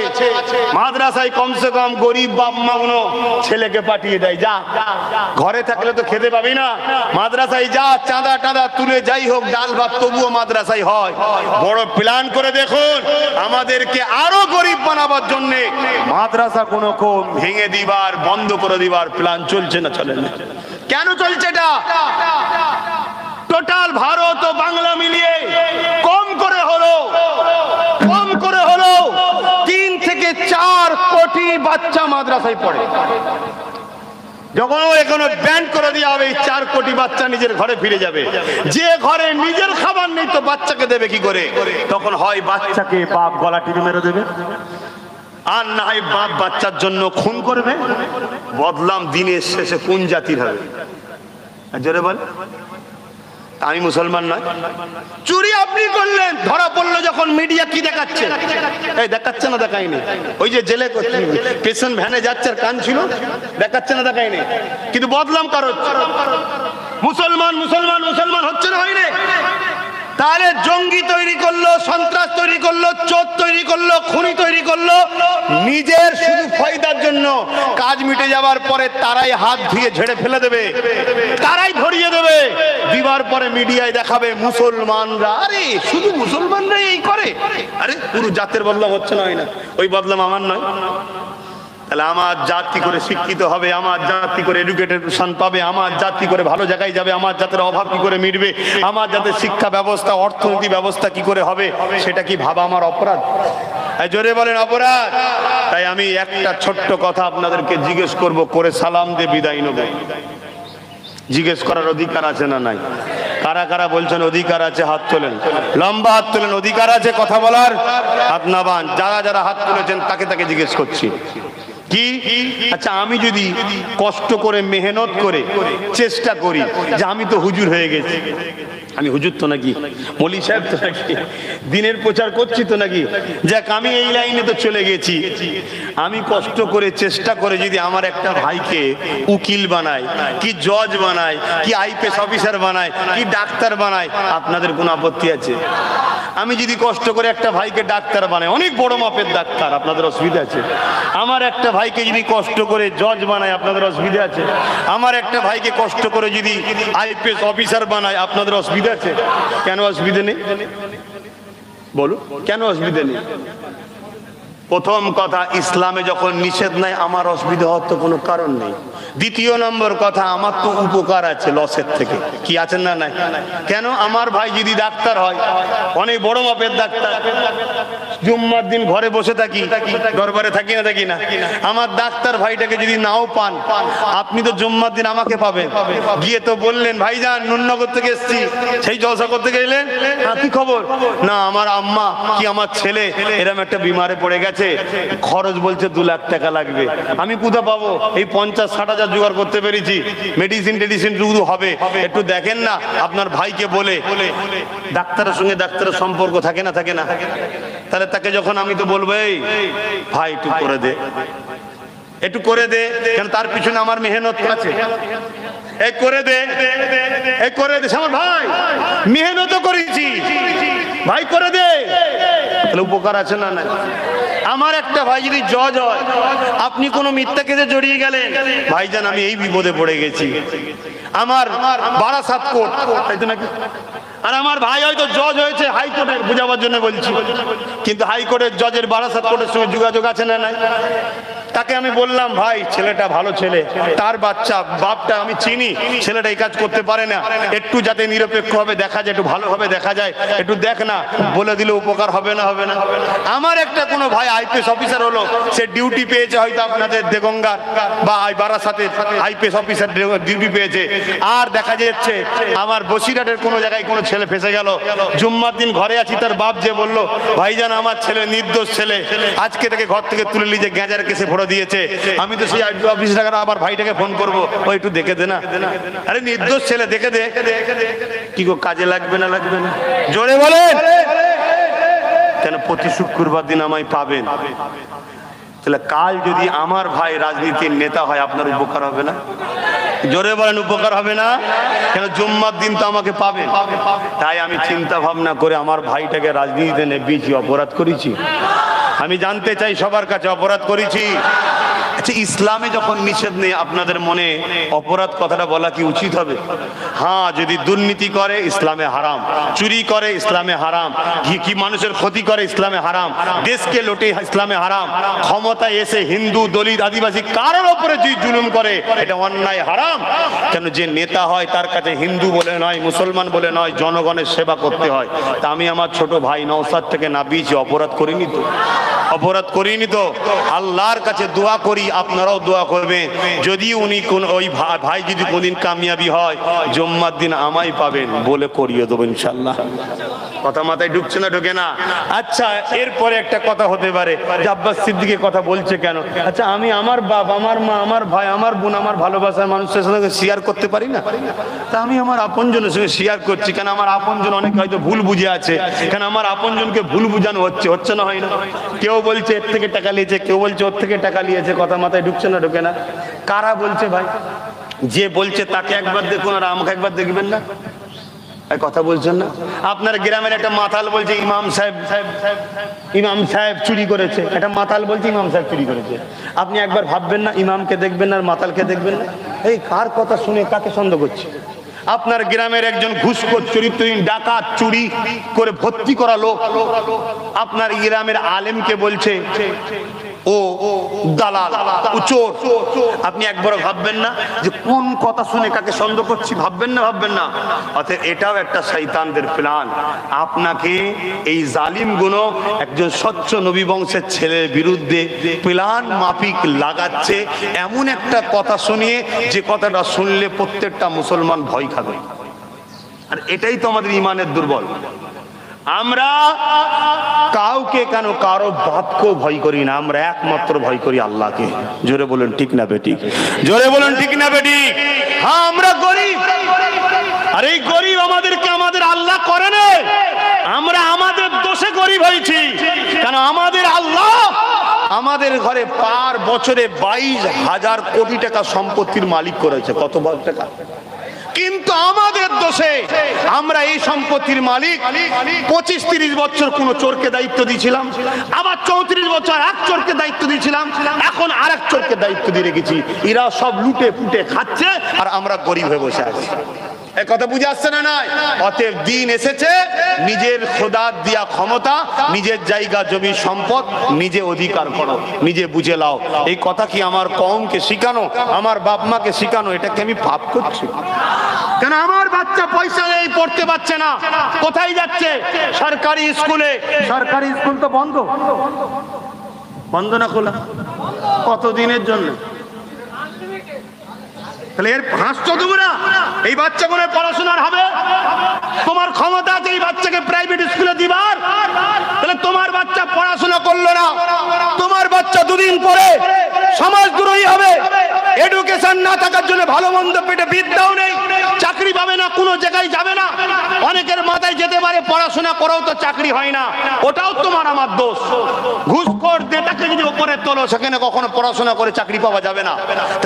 মাদ্রাসায় কমসে কম গরিব বাপ মাগুলো ছেলেকে পাঠিয়ে দেয়, যা ঘরে থাকলে তো খেতে পাবি না, মাদ্রাসায় যা, চাঁদা টাঁদা তুলে যাই হোক ডাল ভাত তবুও মাদ্রাসায় হয়। বড় প্ল্যান করে দেখুন আমাদেরকে আরো গরিব বানাবার জন্য মাদ্রাসা কোনো ভেঙে দিবার, বন্ধ করে দিবার প্ল্যান চলছে না, চলে না? কেন চলছে এটা? টোটাল ভারত ও বাংলা মিলিয়ে কম করে হলো 3 থেকে 4 কোটি বাচ্চা মাদ্রাসায় পড়ে। যখন এখনো ব্যান করে দেওয়া হবে, 4 কোটি বাচ্চা নিজের ঘরে ফিরে যাবে। যে ঘরে নিজের খাবার নেই তো বাচ্চাকে দেবে কি করে? তখন হয় বাচ্চাকে বাপ গলা টিপে মেরে দেবে, আর না হয় বাপ বাচ্চার জন্য খুন করবে। বদলাম দিনের শেষে কোন জাতির হবে? জোরে বল। আমি মুসলমান নয়। চুরি আপনি করলেন, ধরা পড়লো যখন, মিডিয়া কি দেখাচ্ছে? এই দেখাচ্ছে না, দেখায়নি? ওই যে জেলে পেছন ভ্যানে যাচ্ছে আর কান ছিল, দেখাচ্ছে না, দেখায়নি? কিন্তু বদলাম কারো, মুসলমান মুসলমান মুসলমান হচ্ছে না, হয়নি? তাহলে জঙ্গি তৈরি করলো, সন্ত্রাস তৈরি করলো, চোর তৈরি করলো, খুনি তৈরি করলো নিজের শুধু ফায়দার জন্য। কাজ মিটে যাবার পরে তারাই হাত ধুয়ে ঝেড়ে ফেলে দেবে, তারাই ধরিয়ে দেবে, দিবার পরে মিডিয়ায় দেখাবে মুসলমানরা, আরে শুধু মুসলমানরাই এই করে। আরে পুরো জাতের বদলাম হচ্ছে না, হয় না? ওই বদলাম আমার নয়। তাহলে আমার জাতি করে শিক্ষিত হবে, আমার জাতি করে এডুকেশন পাবে, আমার জাতি করে ভালো জায়গায় যাবে, আমার জাতের অভাব কি করে মিটবে, আমার জাতের শিক্ষা ব্যবস্থা, অর্থনীতি ব্যবস্থা কি করে হবে, সেটা কি ভাবা আমার অপরাধ? জোরে বলেন অপরাধ? তাই আমি একটা ছোট্ট কথা আপনাদেরকে জিজ্ঞেস করব, করে সালাম দিয়ে বিদায় নেব। জিজ্ঞেস করার অধিকার আছে না নাই? কারা কারা বলছেন অধিকার আছে? হাত তোলেন, লম্বা হাত তোলেন। অধিকার আছে কথা বলার? হাত নামান। যারা যারা হাত তুলেছেন তাকে তাকে জিজ্ঞেস করছি কি? আচ্ছা, আমি যদি কষ্ট করে মেহনত করে চেষ্টা করি যে আমি তো হুজুর হয়ে গেছি, আমি হুজুর তো নাকি, মৌলী সাহেব তো নাকি, দিনের প্রচার করছি তো নাকি, যাক আমি এই লাইনে তো চলে গেছি, আমি কষ্ট করে চেষ্টা করে যদি আমার একটা ভাইকে উকিল বানাই, কি জজ বানাই, কি আইপিএস অফিসার বানাই, কি ডাক্তার বানাই, আপনাদের কোনো আপত্তি আছে? আমি যদি কষ্ট করে একটা ভাইকে ডাক্তার বানাই, অনেক বড় মাপের ডাক্তার, আপনাদের অসুবিধা আছে? আমার একটা ভাইকে যদি কষ্ট করে জজ বানাই, আপনাদের অসুবিধা আছে? আমার একটা ভাইকে কষ্ট করে যদি আইপিএস অফিসার বানাই, আপনাদের অসুবিধা আছে? কেন অসুবিধা নেই? বলো কেন অসুবিধা নেই? প্রথম কথা, ইসলামে যখন নিষেধ নাই আমার অসুবিধা হওয়ার তো কোনো কারণ নেই। দ্বিতীয় নম্বর কথা, আমার তো উপকার আছে লসের থেকে, কি আছেন না নাই? কেন? আমার ভাই যদি ডাক্তার হয়, অনেক বড় মাপের ডাক্তার, জুম্মার দিন ঘরে বসে থাকি, দরবারে থাকি না থাকি না, আমার ডাক্তার ভাইটাকে যদি নাও পান, আপনি তো জুম্মার দিন আমাকে পাবেন। গিয়ে তো বললেন ভাইজান নুননগর থেকে এসছি, সেই জলসা করতে গেলেন, কি খবর? না আমার আম্মা কি আমার ছেলে এরকম একটা বিমারে পড়ে গেছে, খরচ বলছে 2 লাখ টাকা লাগবে। আমি কোথা পাবো? এই 50-60 হাজার জোগাড় করতে পেরেছি, মেডিসিন টেডিসিন শুধু হবে, একটু দেখেন না। আপনার ভাইকে বলে, ডাক্তারের সঙ্গে ডাক্তারের সম্পর্ক থাকে না থাকে না? তাহলে তাকে যখন আমি তো বলবো, এই ভাই একটু করে দে, একটু করে দে, কেন তার পিছনে আমার মেহনত আছে, এই করে দে, এই করে দে, আমার ভাই মেহনত করেছি, ভাই করে দে, তাহলে উপকার আছে না? না। আমার একটা ভাই যদি জজ হয়, আপনি কোনো মিথ্যা কেসে জড়িয়ে গেলেন, ভাইজান আমি এই বিপদে পড়ে গেছি, আমার বারাসাত কোর্ট, তাই তো নাকি? আর আমার ভাই হয়তো জজ হয়েছে হাইকোর্টের, বোঝাবার জন্য বলছি, কিন্তু হাইকোর্টের জজের বারাসাত কোর্টের সঙ্গে যোগাযোগ আছে না নাই? তাকে আমি বললাম, ভাই ছেলেটা ভালো ছেলে, তার বাচ্চা, বাপটা আমি চিনি, ছেলেটা এই কাজ করতে পারে না, একটু যাতে নিরপেক্ষ হবে দেখা যায়, একটু ভালোভাবে দেখা যায়, একটু দেখ না, বলে দিলে উপকার হবে না? হবে না? আমার একটা কোনো ভাই আইপিএস অফিসার হলো, সে ডিউটি পেয়েছে হয়তো আপনাদের দেগঙ্গার বা বারাসাতে আইপিএস অফিসার ডিউটি পেয়েছে, আর দেখা যাচ্ছে আমার বসিরহাটের কোনো জায়গায় কোনো ছেলে ফেসে গেল, জুম্মার দিন ঘরে আছি, তার বাপ যে বললো, ভাইজান আমার ছেলে নির্দোষ ছেলে, আজকে তাকে ঘর থেকে তুলে নিয়ে যে গ্যাঁজার কেসে ভরে দিয়েছে, আমি তো সেই অফিস টাকা আবার ভাইটাকে ফোন করবো, ও একটু দেখে দে না। আরে নির্দোষ ছেলে, দেখে দে, কি গো কাজে লাগবে না? লাগবে না? জোরে বলেন। কেন? প্রতি শুক্রবার দিন আমায় পাবেন, তাহলে কাল যদি আমার ভাই রাজনীতির নেতা হয় আপনার উপকার হবে না? জোরে বলেন, উপকার হবে না? কেন জুম্মার দিন তো আমাকে পাবে। তাই আমি চিন্তা ভাবনা করে আমার ভাইটাকে রাজনীতিতে নেবেছি। অপরাধ করেছি? আমি জানতে চাই সবার কাছে, অপরাধ করেছি? আচ্ছা, ইসলামে যখন নিষেধ নেই, আপনাদের মনে অপরাধ কথাটা বলা কি উচিত হবে? হ্যাঁ, যদি দুর্নীতি করে ইসলামে হারাম, চুরি করে ইসলামে হারাম, কি মানুষের ক্ষতি করে ইসলামে হারাম, দেশকে লোটে ইসলামে হারাম, ক্ষমতায় এসে হিন্দু দলিত আদিবাসী কারোর ওপরে যে জুলুম করে এটা অন্যায়, হারাম। কেন যে নেতা হয় তার কাছে হিন্দু বলে নয়, মুসলমান বলে নয়, জনগণের সেবা করতে হয়। তা আমি আমার ছোট ভাই নওশাদ থেকে নাবিয়েছি, অপরাধ করিনি তো? অপরাধ করিনি তো? আল্লাহর কাছে দোয়া করি, আপনারাও দোয়া করবেন, যদি উনি কোন ওই ভাই যদি কোনদিন কামিয়াবি হয় জুম্মার দিন আমায় পাবেন বলে করিয়ে দেবো ইনশাল্লাহ। কথা মাথায় ঢুকছে না? ঢোকে না? আচ্ছা, এরপরে একটা কথা হতে পারে যে আব্বাস সিদ্দিকের কথা বলছে কেন? আচ্ছা, আমি আমার বাপ, আমার মা, আমার ভাই, আমার বোন, আমার ভালোবাসার মানুষের সঙ্গে শেয়ার করতে পারি না? তা আমি আমার আপনজনের সঙ্গে শেয়ার করছি। কেন আমার আপনজন অনেকে হয়তো ভুল বুঝে আছে, কেন আমার আপনজনকে ভুল বুঝানো হচ্ছে না, হয় না? কেউ বলছে এর থেকে টাকা নিয়েছে, কেউ বলছে ওর থেকে টাকা নিয়েছে। কথা মাথায় ঢুকছে না? ঢোকে না? কারা বলছে ভাই? যে বলছে তাকে একবার দেখুন, আর আমাকে একবার দেখবেন না? কথা বলছেন না? আপনার গ্রামের একটা মাতাল বলছে ইমাম সাহেব চুরি করেছে। একটা মাতাল বলছে ইমাম সাহেব চুরি করেছে। আপনি একবার ভাববেন না? ইমামকে দেখবেন না আর মাতালকে দেখবেন না? এই কার কথা শুনে কাকে সন্দেহ করছে? আপনার গ্রামের একজন ঘুষখোর চরিত্রহীন ডাকাত চুরি করে ভর্তি করা লোক আপনার গ্রামের আলেমকে বলছে ও দালাল, ও চোর। আপনি একবারও ভাববেন না যে কোন কথা শুনে কাকে সন্দেহ করছি? ভাববেন না? ভাববেন না? অতএব এটাও একটা শয়তানদের প্ল্যান। আপনাকে এই জালিম গুলো একজন স্বচ্ছ নবী বংশের ছেলের বিরুদ্ধে প্ল্যান মাফিক লাগাচ্ছে, এমন একটা কথা শুনিয়ে যে কথাটা শুনলে প্রত্যেকটা মুসলমান ভয় খাবে। আর এটাই তো আমাদের ইমানের দুর্বল। আমরা কাউকে কেন কারো বাপকেও ভয় করি না, আমরা একমাত্র ভয় করি আল্লাহকে। জোরে বলেন ঠিক না বেটি? জোরে বলেন ঠিক না বেটি? হ্যাঁ, আমরা গরিব, আর এই গরিব আমাদেরকে আমাদের আল্লাহ করে না। আমরা আমাদের দোষে গরিব হয়েছি। কেন? আমাদের আল্লাহ আমাদের ঘরে পার বছরে 22,000 কোটি টাকা সম্পত্তির মালিক করেছে। কত বড় টাকা! কিন্তু আমাদের দোষে আমরা এই সম্পত্তির মালিক 25-30 বছর কোন চোরকে দায়িত্ব দিয়েছিলাম, আবার 34 বছর এক চোরকে দায়িত্ব দিয়েছিলাম, এখন আরেক চোরকে দায়িত্ব দিয়ে রেখেছি। এরা সব লুটে ফুটে খাচ্ছে আর আমরা গরিব হয়ে বসে আছি। এই কথা বুঝে আসছে না? নাই? অতএব দিন এসেছে, নিজের খোদা দিয়া ক্ষমতা, নিজের জায়গা জমি সম্পদ নিজে অধিকার করো, নিজে বুঝে লাও। এই কথা কি আমার কওমকে শিখানো, আমার বাপ মাকে শিখানো? এটাকে আমি পাপ করছি? কেন? আমার বাচ্চা পয়সা নেই, পড়তে পারছে না, কোথায় যাচ্ছে? সরকারি স্কুলে। সরকারি স্কুল তো বন্ধ। বন্ধ না খোলা? কতদিনের জন্য? তাহলে এর হাসছো তোমরা? এই বাচ্চাগুলো পড়াশোনার হবে? তোমার ক্ষমতা আছে এই বাচ্চাকে প্রাইভেট স্কুলে দিবার? তাহলে তোমার বাচ্চা পড়াশোনা করলো না, তোমার বাচ্চা দুদিন পরে সমাজদ্রোহী হবে। এডুকেশন না থাকার জন্য ভালো মন্দ পেটে বিদ্যাও নেই, চাকরি পাবে না, কোনো জায়গায় যাবে না। অনেকের মাথায় যেতে পারে পড়াশোনা করেও তো চাকরি হয় না, ওটাও তোমার আমার দোষ। ঘুষখোর নেতাকে যদি উপরে তোলো, সেখানে কখনো পড়াশোনা করে চাকরি পাওয়া যাবে না।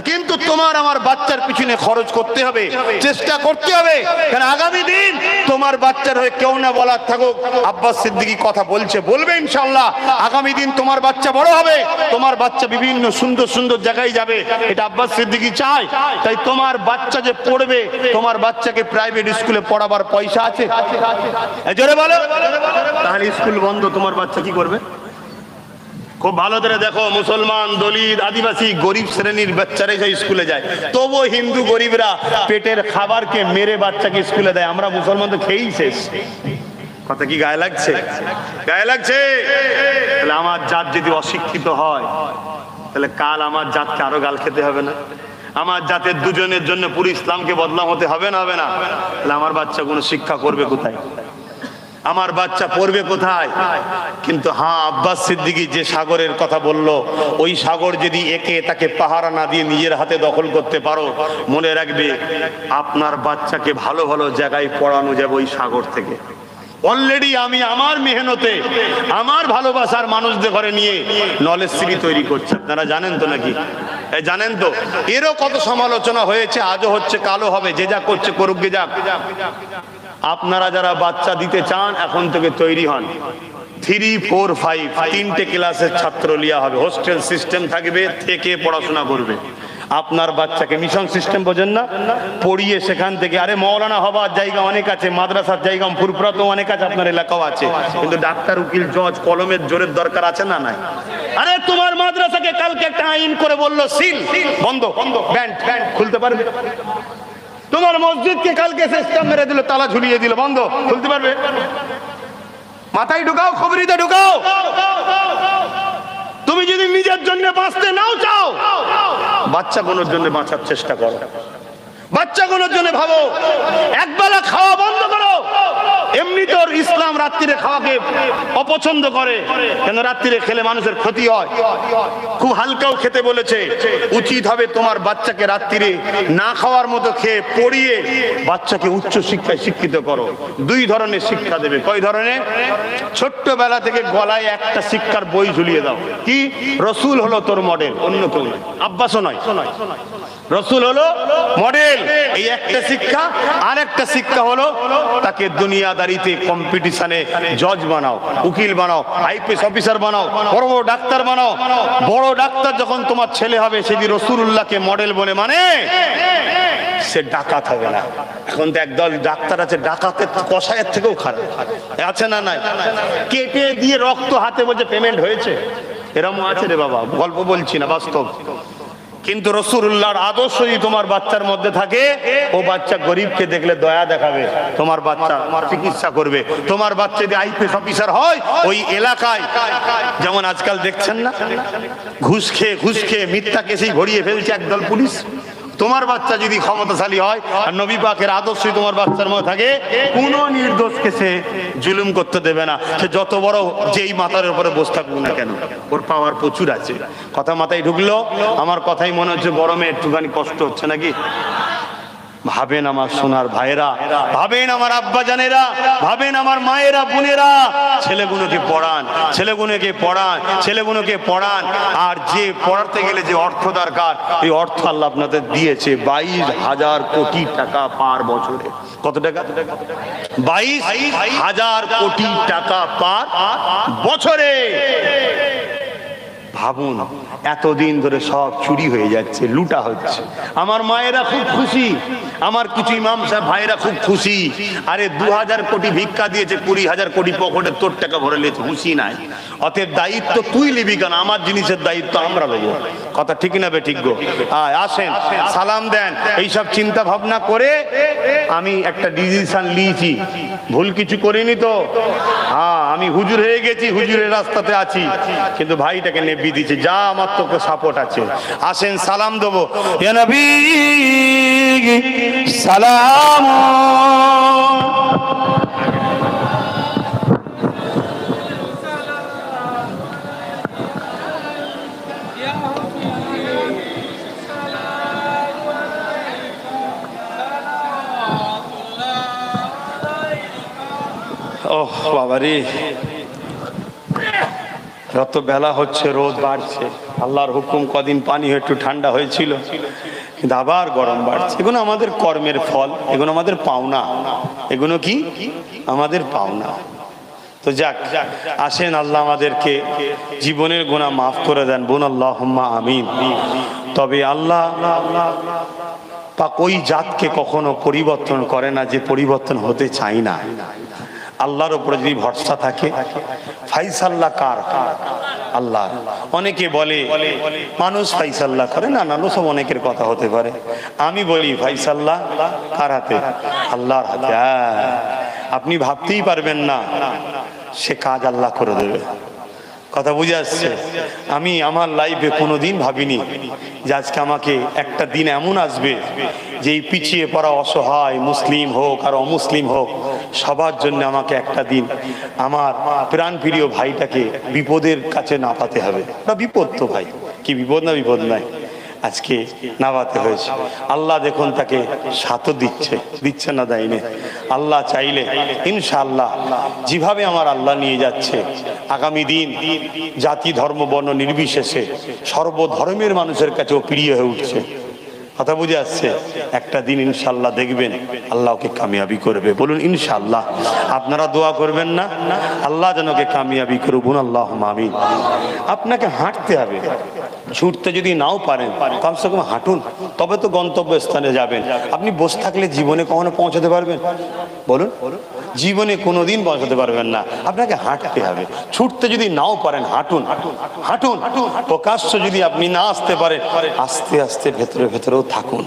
কিন্তু তোমার আমার বাচ্চার পিছনে খরচ করতে হবে, চেষ্টা করতে হবে। কারণ আগামী দিন তোমার বাচ্চার হয়ে কেউ না বলার থাকুক, আব্বাস সিদ্দিকী কথা বলছে, বলবে ইনশাআল্লাহ। আগামী দিন তোমার বাচ্চা বড় হবে, তোমার বাচ্চা বিভিন্ন সুন্দর সুন্দর জায়গায় যাবে, এটা আব্বাস সিদ্দিকী চায়। তাই তোমার বাচ্চা যে পড়বে, তোমার বাচ্চাকে প্রাইভেট স্কুলে পড়াবার পয়সা আছে? জোরে বলো। তাহলে স্কুল বন্ধ, তোমার বাচ্চা কি করবে? খুব ভালো করে দেখো, মুসলমান, দলিত, আদিবাসী, গরিব শ্রেণীর বাচ্চারাই সেই স্কুলে যায়। তবুও হিন্দু গরিবরা পেটের খাবারকে মেরে বাচ্চাকে স্কুলে দেয়। আমরা মুসলমান তো খেয়েই শেষ। কথা কি গায়ে লাগছে? গায়ে লাগছে? তাহলে আমার জাত যদি অশিক্ষিত হয়, তাহলে কাল আমার জাতকে আরো গাল খেতে হবে না? আমার জাতের দুজনের জন্য পুরো ইসলামকে বদনাম হতে হবে না? হবে না? তাহলে আমার বাচ্চা কোনো শিক্ষা করবে কোথায়? আমার বাচ্চা পড়বে কোথায়? কিন্তু হ্যাঁ, আব্বাস সিদ্দিকী যে সাগরের কথা বললো, ওই সাগর যদি একে তাকে পাহারা না দিয়ে নিজের হাতে দখল করতে পারো, মনে রাখবে আপনার বাচ্চাকে ভালো ভালো জায়গায় পড়ানো যাবে ওই সাগর থেকে। অলরেডি আমি আমার মেহনতে আমার ভালোবাসার মানুষদের ঘরে নিয়ে নলেজ সিটি তৈরি করছি। আপনারা জানেন তো নাকি? জানেন তো? এরও কত সমালোচনা হয়েছে, আজও হচ্ছে, কালো হবে, যে যা করছে করুক গে যাক। আপনারা যারা বাচ্চা দিতে চান এখন থেকে তৈরি হন। 3, 4, 5 তিনটে ক্লাসের ছাত্র লিয়া হবে, হোস্টেল সিস্টেম থাকবে, থেকে পড়াশোনা করবে। আপনার বাচ্চাকে মিশন সিস্টেম বোঝেন না, পড়িয়ে সেখান থেকে, আরে মৌলানা হবার জায়গা অনেক আছে, মাদ্রাসার জায়গা ফুরফুরাতেও অনেক আছে, আপনার এলাকাও আছে, কিন্তু ডাক্তার, উকিল, জজ, কলমের জোরের দরকার আছে না? নাই। আরে তোমার মাদ্রাসাকে কালকে একটা আইন করে বললো সিল বন্ধ, ব্যান্ড খুলতে পারবে? তোমার মসজিদকে কালকে সিস্টেম মেরে দিল, তালা ঝুলিয়ে দিল, বন্ধ, খুলতে পারবে? মাথায় ঢুকাও, খবরিতে ঢুকাও। তুমি যদি নিজের জন্য বাঁচতে নাও চাও, বাচ্চাগুলোর জন্য বাঁচার চেষ্টা করো, বাচ্চাগুলোর জন্য ভাবো। একবেলা খাওয়া বন্ধ করো। এমনি তো ইসলাম রাত্রিরে খাওয়াকে অপছন্দ করে, কেন? রাত্রিরে খেলে মানুষের ক্ষতি হয়। খুব হালকাও খেতে বলেছে। উচিত হবে তোমার বাচ্চাকে রাত্রিরে না খাওয়ার মতো খেয়ে পড়িয়ে বাচ্চাকে উচ্চ শিক্ষায় শিক্ষিত করো। 2 ধরনের শিক্ষা দেবে। কয় ধরনের? ছোট্টবেলা থেকে গলায় একটা শিক্ষার বই ঝুলিয়ে দাও। কি? রসুল হলো তোর মডেল, অন্য কেউ নয়, আব্বাসও নয়, রসুল হলো মডেল, এই একটা শিক্ষা। আর একটা শিক্ষা হলো তাকে দুনিয়াদারিতে কম্পিটিশনে জজ বানাও, উকিল বানাও, আইপিএস অফিসার বানাও, বড় বড় ডাক্তার বানাও। বড় ডাক্তার যখন তোমার ছেলে হবে, সেদিন রসুলুল্লাহকে মডেল বলে মানে সে ডাকাত হবে না। এখন তো একদল ডাক্তার আছে ডাকাতের কসাইয়ের থেকেও খারাপ, আছে না? নাই। কেটে দিয়ে রক্ত হাতে বলছে পেমেন্ট হয়েছে, এরকম আছে রে বাবা, গল্প বলছি না, বাস্তব। কিন্তু রাসূলুল্লাহর আদর্শ যদি তোমার বাচ্চার মধ্যে থাকে, ও বাচ্চা গরিবকে দেখলে দয়া দেখাবে, তোমার বাচ্চা চিকিৎসা করবে। তোমার বাচ্চা যদি আইপিএস অফিসার হয়, ওই এলাকায় যেমন আজকাল দেখছেন না, ঘুষ খেয়ে মিথ্যা কেসেই ভরিয়ে ফেলছে একদল পুলিশ। তোমার বাচ্চা যদি ক্ষমতাশালী হয় আর নবী পাকের আদর্শ তোমার বাচ্চার মধ্যে থাকে, কোনো নির্দোষকে সে জুলুম করতে দেবে না। সে যত বড় যেই মাথার উপরে বসে থাকুক না কেন, ওর পাওয়ার প্রচুর আছে। কথা মাথায় ঢুকলো? আমার কথাই মনে হচ্ছে গরমে একটুখানি কষ্ট হচ্ছে নাকি? ভাবেন আমার সোনার ভাইয়েরা, ভাবেন আমার আব্বা জানেরা, ভাবেন আমার মায়েরা, বোনেরা, ছেলেগুলোকে পড়ান, ছেলেগুলোকে পড়ান, ছেলেগুলোকে পড়ান। আর যে পড়াতে গেলে যে অর্থ দরকার, এই অর্থ আল্লাহ আপনাদের দিয়েছে 22,000 কোটি টাকা পার বছরে। কত টাকা? 22,000 কোটি টাকা পার বছরে। ভাবুন, এতদিন ধরে সব চুরি হয়ে যাচ্ছে, লুটা হচ্ছে। আমার মায়েরা খুব খুশি, আমার কিছু ইমাম সাহেব ভাইরা খুব খুশি। আরে 2000 কোটি ভিক্ষা দিয়েছে, 20,000 কোটি পকেটে তোর টাকা ভরে নিয়েছে, খুশি নাই। অতএব দায়িত্ব তুই নিবি কেন? আমার জিনিসের দায়িত্ব আমরা নেব। কথা ঠিক না বে? ঠিক গো। আসেন, সালাম দেন। এইসব চিন্তা ভাবনা করে আমি একটা ডিসিশন নিয়েছি, ভুল কিছু করিনি তো। আমি হুজুর হয়ে গেছি, হুজুরের রাস্তাতে আছি, কিন্তু ভাইটাকে নেবি দিচ্ছে, যা আমার তোকে সাপোর্ট আছে। আসেন সালাম দেবো। ইয়া নবী সালাম। ওহ বাবারে, যত বেলা হচ্ছে রোদ বাড়ছে। আল্লাহর হুকুম, কদিন পানি একটু ঠান্ডা হয়েছিল, কিন্তু আবার গরম বাড়ছে। এগুলো আমাদের কর্মের ফল, এগুলো আমাদের পাওনা। এগুলো কি আমাদের পাওনা? তো যাক, আসেন আল্লাহ আমাদেরকে জীবনের গুনাহ মাফ করে দেন, বোন আল্লাহুম্মা আমিন। তবে আল্লাহ পাক ওই জাতকে কখনো পরিবর্তন করে না যে পরিবর্তন হতে চাই না। আল্লাহর উপরে যদি ভরসা থাকে, ফাইসাল্লাহ কার? আল্লাহ। অনেকে বলে মানুষ ফাইসাল্লাহ করে, না না, সব অনেকের কথা হতে পারে। আমি বলি ফাইসাল্লাহ কার হাতে? আল্লাহর হাতে। আপনি ভাবতেই পারবেন না সে কাজ আল্লাহ করে দেবে। কথা বুঝে আসছে? আমি আমার লাইফে কোনোদিন ভাবিনি যে আজকে আমাকে একটা দিন এমন আসবে যে এই পিছিয়ে পড়া অসহায় মুসলিম হোক আর অমুসলিম হোক, সবার জন্য আমাকে একটা দিন আমার প্রাণ প্রিয় ভাইটাকে বিপদের কাছে না পাতে হবে। না বিপদ তো ভাই, কি বিপদ না বিপদ নাই। আজকে নামাতে হয়েছে। আল্লাহ দেখুন তাকে সাথও দিচ্ছে না দেয়নি। আল্লাহ চাইলে ইনশাআল্লাহ যেভাবে আমার আল্লাহ নিয়ে যাচ্ছে, আগামী দিন জাতি ধর্ম বর্ণ নির্বিশেষে সর্বধর্মের মানুষের কাছেও প্রিয় হয়ে উঠছে। কথা বুঝে আসছে? একটা দিন ইনশাআল্লাহ দেখবেন আল্লাহ ওকে কামিয়াবি করবে। বলুন ইনশাআল্লাহ। আপনারা দোয়া করবেন না আল্লাহ যেন ওকে কামিয়াবি করুন, আল্লাহুম্মা আমিন। আপনাকে হাঁটতে হবে, ছুটতে যদি নাও পারেন কমসে কম হাঁটুন, তবে তো গন্তব্য স্থানে যাবেন। আপনি বসে থাকলে জীবনে কখনো পৌঁছাতে পারবেন? বলুন, জীবনে কোনোদিন পৌঁছাতে পারবেন না। আপনাকে হাঁটতে হবে, ছুটতে যদি নাও পারেন হাঁটুন, হাঁটুন। প্রকাশ্য যদি আপনি না আসতে পারেন আস্তে আস্তে ভেতরে ভেতরেও থাকুন।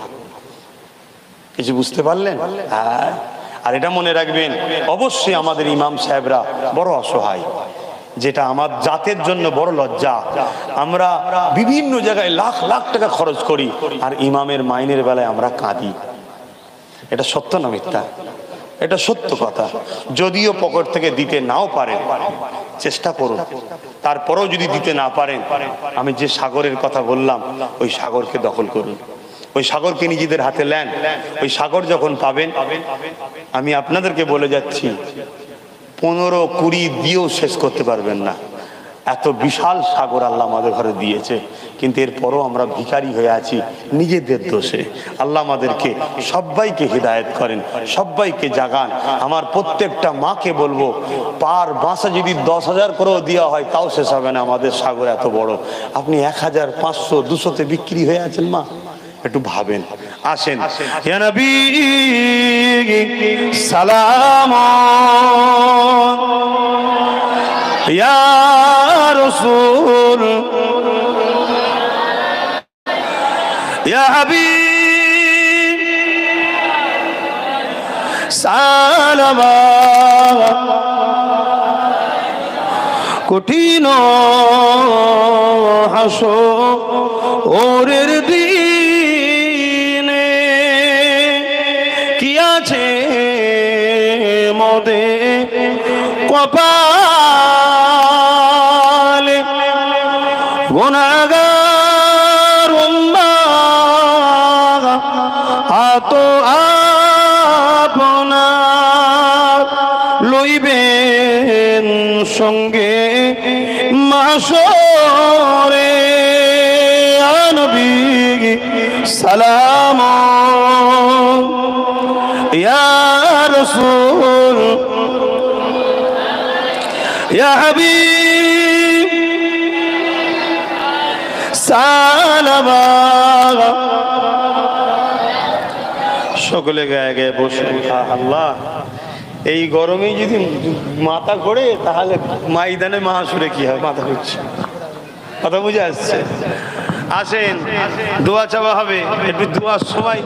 কিছু বুঝতে পারলেন? হ্যাঁ। আর এটা মনে রাখবেন, অবশ্যই আমাদের ইমাম সাহেবরা বড় অসহায়, যেটা আমার জাতের জন্য বড় লজ্জা। আমরা বিভিন্ন জায়গায় লাখ লাখ টাকা খরচ করি আর ইমামের মাইনের বেলায় আমরা কাঁদি। এটা সত্য না মিথ্যা? এটা সত্য কথা। যদিও পকেট থেকে দিতে নাও পারেন, চেষ্টা করুন। তারপরেও যদি দিতে না পারেন, আমি যে সাগরের কথা বললাম ওই সাগরকে দখল করুন, ওই সাগরকে নিজেদের হাতে নেন। ওই সাগর যখন পাবেন, আমি আপনাদেরকে বলে যাচ্ছি 15-20 দিয়েও শেষ করতে পারবেন না। এত বিশাল সাগর আল্লাহ আমাদের ঘরে দিয়েছে, কিন্তু এরপরও আমরা ভিখারি হয়ে আছি নিজেদের দোষে। আল্লাহ আমাদেরকে সবাইকে হিদায়েত করেন, সবাইকে জাগান। আমার প্রত্যেকটা মাকে বলবো, পার বাসা যদি 10,000 করেও দেওয়া হয় তাও শেষ হবে না। আমাদের সাগর এত বড়, আপনি 1000, 500, 200-তে বিক্রি হয়ে আছেন মা, একটু ভাবেন। আসেন, ইয়া নবী সালাম, ইয়া রাসূল, ইয়া হাবিব সালাম। কঠিন হাসরের দিনে কি আছে মোদে কপালে, গুনাহগার উম্মাহ আতো আপনার লইবেন সঙ্গে মাশরে। নবী সালাম, ইয়া রাসূল, ইয়া হাবিব সালাম। সকলে গায়ে গায়ে বসে। আল্লাহ, এই গরমে যদি মাথা ঘোরে তাহলে ময়দানে মাহাসুরে কি হয়? মাথা ঘুরছে। কথা বুঝে আসছে? আসেন, দোয়া চাওয়া হবে। একটু দোয়ার সময়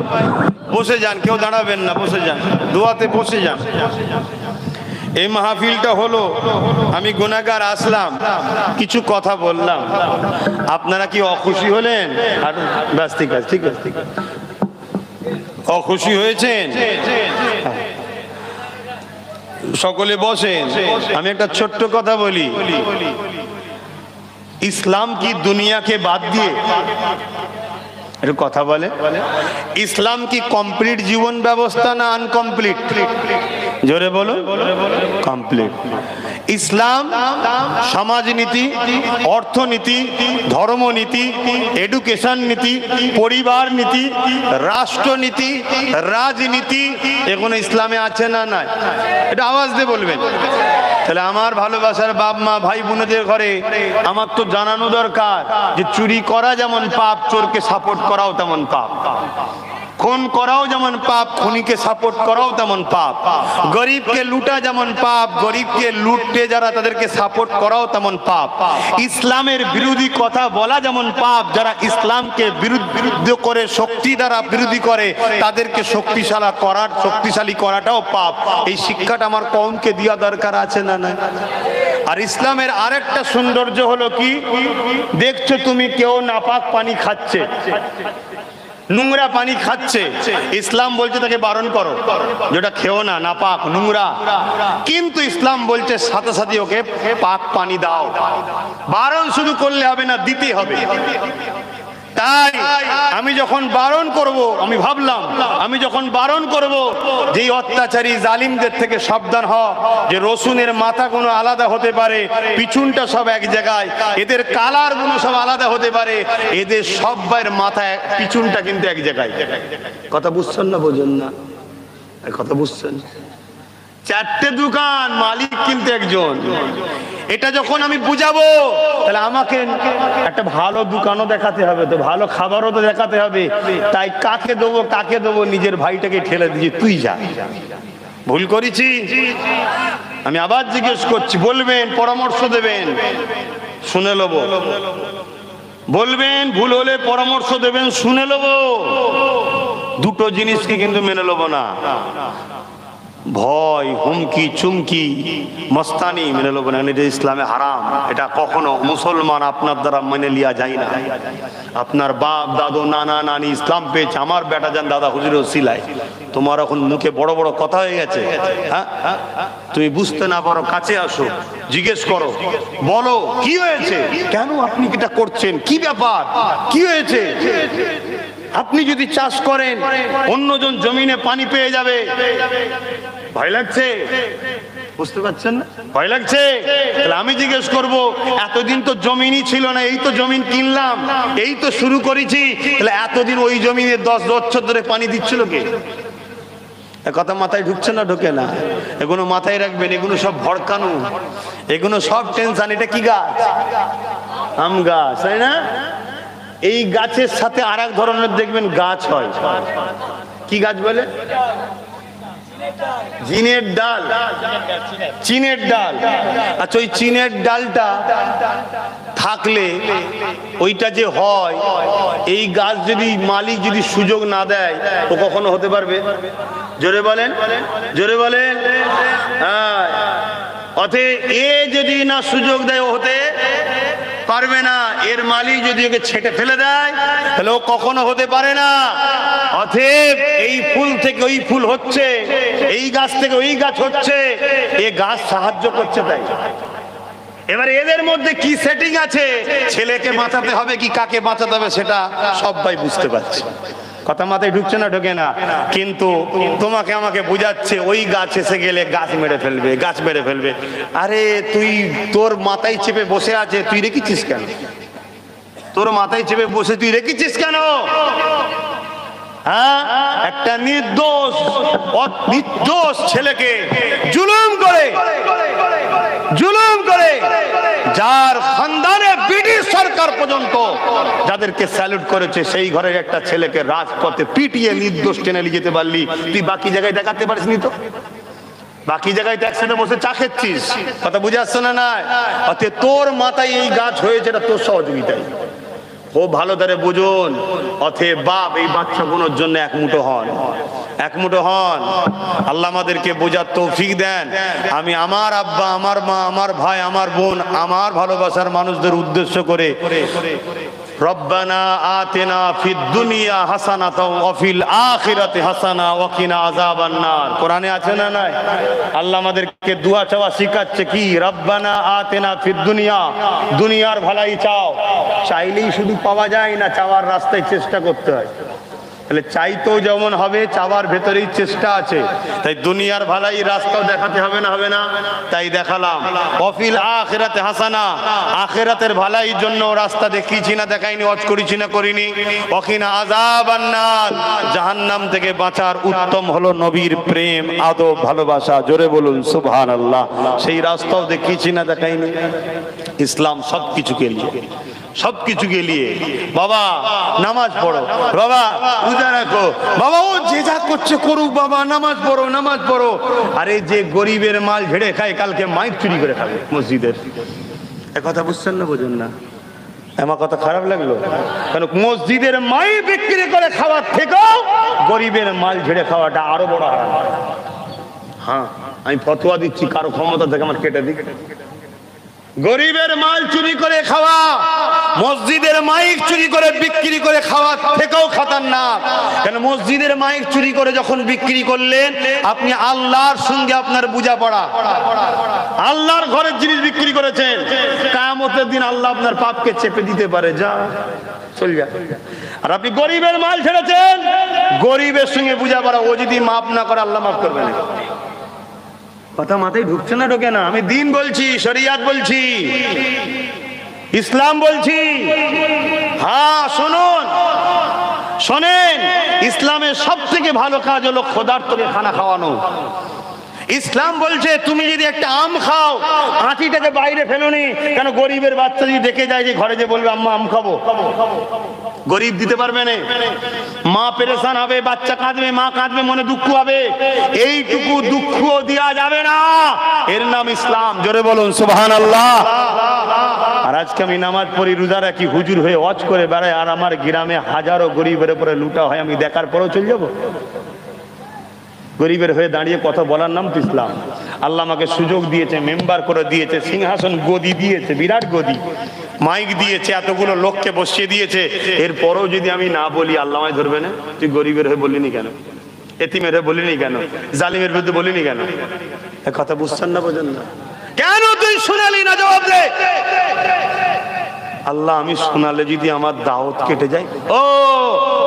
বসে যান, কেউ দাঁড়াবেন না, বসে যান, দোয়াতে বসে যান। এই মাহফিলটা হলো, আমি গুনাহগার আসলাম, কিছু কথা বললাম, আপনারা কি অখুশি হলেন? আর ব্যাস, ঠিক আছে, ঠিক আছে, ঠিক আছে। অখুশি হয়েছেন? সকলে বসেন। আমি একটা ছোট্ট কথা বলি, ইসলাম কি দুনিয়াকে বাদ দিয়ে একটু কথা বলে? ইসলাম কি কমপ্লিট জীবন ব্যবস্থা না আনকমপ্লিট? জোরে বলো। কমপ্লিট। ইসলাম সমাজনীতি, অর্থনীতি, ধর্মনীতি, এডুকেশন নীতি, পরিবার নীতি, রাষ্ট্রনীতি, রাজনীতি, এগুলো ইসলামে আছে না নাই? এটা আওয়াজ দিয়ে বলবেন। তাহলে আমার ভালোবাসার বাপ মা ভাই বোনদের ঘরে আমার তো জানানো দরকার যে চুরি করা যেমন পাপ, চোরকে সাপোর্ট করাও তেমন পাপ। খুন করাও যেমন পাপ, খুনিকে সাপোর্ট করাও তেমন পাপ। গরিবকে লুটা যেমন পাপ, গরিবকে লুটতে যারা তাদেরকে সাপোর্ট করাও তেমন পাপ। ইসলামের বিরোধী কথা বলা যেমন পাপ, যারা ইসলামকে বিরুদ্ধ করে শক্তি দ্বারা বিরোধী করে তাদেরকে শক্তিশালী করাটাও পাপ। এই শিক্ষাটা আমার কওমকে দেওয়া দরকার আছে না নাই? আর ইসলামের আরেকটা সৌন্দর্য হলো কি, দেখছো তুমি কেউ নাপাক পানি খাচ্ছে, নোংরা পানি খাচ্ছে, ইসলাম বলছে তাকে বারণ করো, যেটা খেও না, নাপাক, নোংরা। কিন্তু ইসলাম বলছে সাথে সাথে ওকে পাক পানি দাও। বারণ শুধু করলে হবে না, দিতে হবে। তাই আমি যখন বারণ করব, আমি ভাবলাম আমি যখন বারণ করব যে অত্যাচারী জালিমদের থেকে সাবধান হ, যে রসুনের মাথাগুলো আলাদা হতে পারে, পিছনটা সব এক জায়গায়, এদের কালার গুলো সব আলাদা হতে পারে, এদের সবার মাথায় পিছনটা কিন্তু এক জায়গায়। কথা বুঝছেন না? বোঝেন না? কথা বুঝছেন? চারটে দোকান, মালিক কিন্তু একজন। এটা যখন আমি বুঝাবো, তাহলে আমাকে একটা ভালো দোকানও দেখাতে হবে, তো ভালো খাবারও তো দেখাতে হবে। তাই কাকে দেবো? নিজের ভাইটাকে ঠেলে দিয়ে তুই যা। ভুল করেছি? আমি আবার জিজ্ঞেস করছি, বলবেন, পরামর্শ দেবেন, শুনে নেব। বলবেন, ভুল হলে পরামর্শ দেবেন, শুনে নেব। দুটো জিনিসকে কিন্তু মেনে নেব না। ভয়, হুমকি, চুমকি, মস্তানি মেনে নেব না। এটা ইসলামে হারাম। এটা কখনো মুসলমান আপনার দ্বারা মেনে লিয়া যায় না। আপনার বাপ, দাদু, নানা, নানি ইসলাম পেয়েছে, আমার বেটা যান দাদা হুজুরের সিলাই। তোমার এখন মুখে বড় বড় কথা হয়ে গেছে। হ্যাঁ, তুমি বুঝতে না পারো, কাছে আসো, জিজ্ঞেস করো, বলো কি হয়েছে, কেন আপনি এটা করছেন, কি ব্যাপার, কি হয়েছে? আপনি যদি চাষ করেন, অন্যজন জমিনে পানি পেয়ে যাবে, ভয় লাগছে? বুঝতে পারছেন না? ভয় লাগছে? তাহলে আমি জিজ্ঞেস করব, এতদিন তো জমিনই ছিল না, এই তো জমিন কিনলাম, এই তো শুরু করেছি, তাহলে এতদিন ওই জমিনে 10 বছর ধরে পানি দিচ্ছিল কে? কথা মাথায় ঢুকছে না? ঢোকে না? এগুলো মাথায় রাখবেন, এগুলো সব ভড়কানো, এগুলো সব টেনশন। এটা কি গাছ? আম গাছ, তাই না? এই গাছের সাথে আর এক ধরনের দেখবেন গাছ হয়। কি গাছ বলে? জিনের ডাল। চিনের ডাল। আচ্ছা, ওই চিনের ডালটা থাকলে ওইটা যে হয়, এই গাছ যদি মালিক যদি সুযোগ না দেয়, তো কখনো হতে পারবে? জোরে বলেন, জোরে বলেন। হ্যাঁ, অতএব এ যদি না সুযোগ দেয়, ও হতে পারবে না। এর মালিক যদি ওকে ছেটে ফেলে দেয়, তাহলে ও কখনো হতে পারে না। অতএব এই ফুল থেকে ওই ফুল হচ্ছে, এই গাছ থেকে ওই গাছ হচ্ছে, এ গাছ সাহায্য করছে। তাই এবার এদের মধ্যে কি সেটিং আছে, ছেলেকে বাঁচাতে হবে কি কাকে বাঁচাতে হবে, সেটা সবাই বুঝতে পারছে। কথা মাথায় ঢুকছে না? ঢোকে না? কিন্তু তোমাকে আমাকে বুঝাচ্ছে, ওই গাছ এসে গেলে গাছ মেরে ফেলবে, গাছ মেরে ফেলবে। আরে তুই, তোর মাথায় চেপে বসে আছে, তুই রেখেছিস কেন? তোর মাথায় চেপে বসে তুই রেখেছিস কেন? হ্যাঁ, একটা নির্দোষ ছেলেকে জুলুম করে, যার খানদানে ব্রিটিশ সরকার পর্যন্ত যাদেরকে স্যালুট করেছে, সেই ঘরের একটা ছেলেকে রাজপথে পিটিয়ে নির্দোষ টেনে নিয়ে যেতে পারলি, তুই বাকি জায়গায় দেখাতে পারিসনি তো? বাকি জায়গায় একসাথে বসে চা খেচ্ছিস। কথা বুঝে আসছে না? না, অতএব তোর মাথায় এই গাছ হয়েছে, এটা তোর সহযোগিতায়। খুব ভালো ধরে বুঝুন। অতএব বাপ, এই বাচ্চাগুলোর জন্য এক মুঠো হন, এক মুঠো হন। আল্লাহ আমাদেরকে বোঝার তৌফিক দেন। আমি আমার আব্বা, আমার মা, আমার ভাই, আমার বোন, আমার ভালোবাসার মানুষদের উদ্দেশ্য করে রব্বানা আতিনা ফিদ দুনিয়া হাসানাতাও ওয়া ফিল আখিরাতি হাসানা ওয়া কিনা আযাবান নার, কোরআনে আছে না? নাই? আল্লাহ আমাদেরকে দোয়া চাওয়া শিখাচ্ছে। কি? রব্বানা আতিনা ফিদ দুনিয়া, দুনিয়ার ভালাই চাও। চাইলেই শুধু পাওয়া যায় না, চাওয়ার রাস্তায় চেষ্টা করতে হয়। তাহলে চাইতেও যেমন হবে, চাওয়ার ভেতরেই চেষ্টা আছে। তাই দুনিয়ার ভালাই রাস্তাও দেখাতে হবে না? হবে না? তাই দেখালাম। ওয়াফিল আখিরাতে হাসানা, আখিরাতের ভালাই জন্য রাস্তা দেখিয়েছি না দেখাইনি, ওয়াজ করেছি না করিনি। ওয়াকিনা আযাবান নার, জাহান্নাম থেকে বাঁচার উত্তম হলো নবীর প্রেম, আদব, ভালোবাসা। জোরে বলুন সুবহানাল্লাহ। সেই রাস্তাও দেখিয়েছি না দেখাইনি। ইসলাম সবকিছুকে নিয়ে, সবকিছুকে নিয়ে। বাবা নামাজ পড়ো, বাবা রোজা রাখো, বাবা ও যে যা করছে করুক, বাবা নামাজ পড়ো, নামাজ পড়ো। আরে যে গরিবের মাল ঝেড়ে খায়, কালকে মাইক চুরি করে খাবে মসজিদের। এ কথা বুঝছেন না? বোঝেন না? আমার কথা খারাপ লাগলো? কেন? মসজিদের মাই বিক্রি করে খাওয়ার থেকেও গরিবের মাল ঝেড়ে খাওয়াটা আরো বড় হারাম। হ্যাঁ, আমি ফতোয়া দিচ্ছি, কারো ক্ষমতা থেকে আমার কেটে দিক। গরিবের মাল চুরি করে খাওয়া, মসজিদের মাইক চুরি করে করে বিক্রি করে খাওয়ার থেকেও খতরনাক। কেন মসজিদের মাইক চুরি করে যখন বিক্রি করলেন, আপনি আল্লাহর সঙ্গে আপনার বোঝাপড়া, আল্লাহর ঘরের জিনিস বিক্রি করেছেন, কিয়ামতের দিন আল্লাহ আপনার পাপকে চেপে দিতে পারে, যা চল যা। আর আপনি গরিবের মাল ছেড়েছেন, গরিবের সঙ্গে বোঝাপড়া, ও যদি মাফ না করে আল্লাহ মাফ করবে না। কথা মাথায় ঢুকছে না? ঢোকে না? আমি দিন বলছি, শরিয়াত বলছি, ইসলাম বলছি। হ্যাঁ শুনুন, শোনেন, ইসলামের সব থেকে ভালো কাজ হলো ক্ষুধার্তকে খানা খাওয়ানো। ইসলাম বলছে তুমি যদি একটা আম খাও, আঁটিটাকে বাইরে ফেলোনি কেন? গরিবের বাচ্চা যদি ডেকে যায় যে ঘরে, যে বলবে আম্মা আম খাবো, গরিব দিতে পারবে না, মা পেরেশান হবে, বাচ্চা কাঁদবে, মা কাঁদবে, মনে দুঃখ হবে, এইটুকু দুঃখ দেওয়া যাবে না, এর নাম ইসলাম। জোরে বলুন সুবহানাল্লাহ। আর আজকে আমি নামাজ পড়ি, রোজা রাখি, হুজুর হয়ে ওয়াজ করে বেড়াই, আর আমার গ্রামে হাজারো গরিবের উপরে লুটা হয়, আমি দেখার পরেও চলে যাবো? গরিবের হয়ে দাঁড়িয়ে কথা বলার নাম তো ইসলাম। আল্লাহ আমাকে সুযোগ দিয়েছে, মেম্বার করে দিয়েছে, সিংহাসন গদি দিয়েছে, বিরাট গদি, মাইক দিয়েছে, এতগুলো লোককে বসিয়ে দিয়েছে, এরপরও যদি আমি না বলি, আল্লাহ আমায় ধরবে না? তুই গরিবের হয়ে বলিনি কেন? এতিমের হয়ে বলিনি কেন? জালিমের বিরুদ্ধে বলিনি কেন? কথা বুঝছেন না, বোঝেন না? কেন তুই শুনালি না? জবাব দে। আল্লাহ আমি শোনালে যদি আমার দাওয়াত কেটে যায়, ও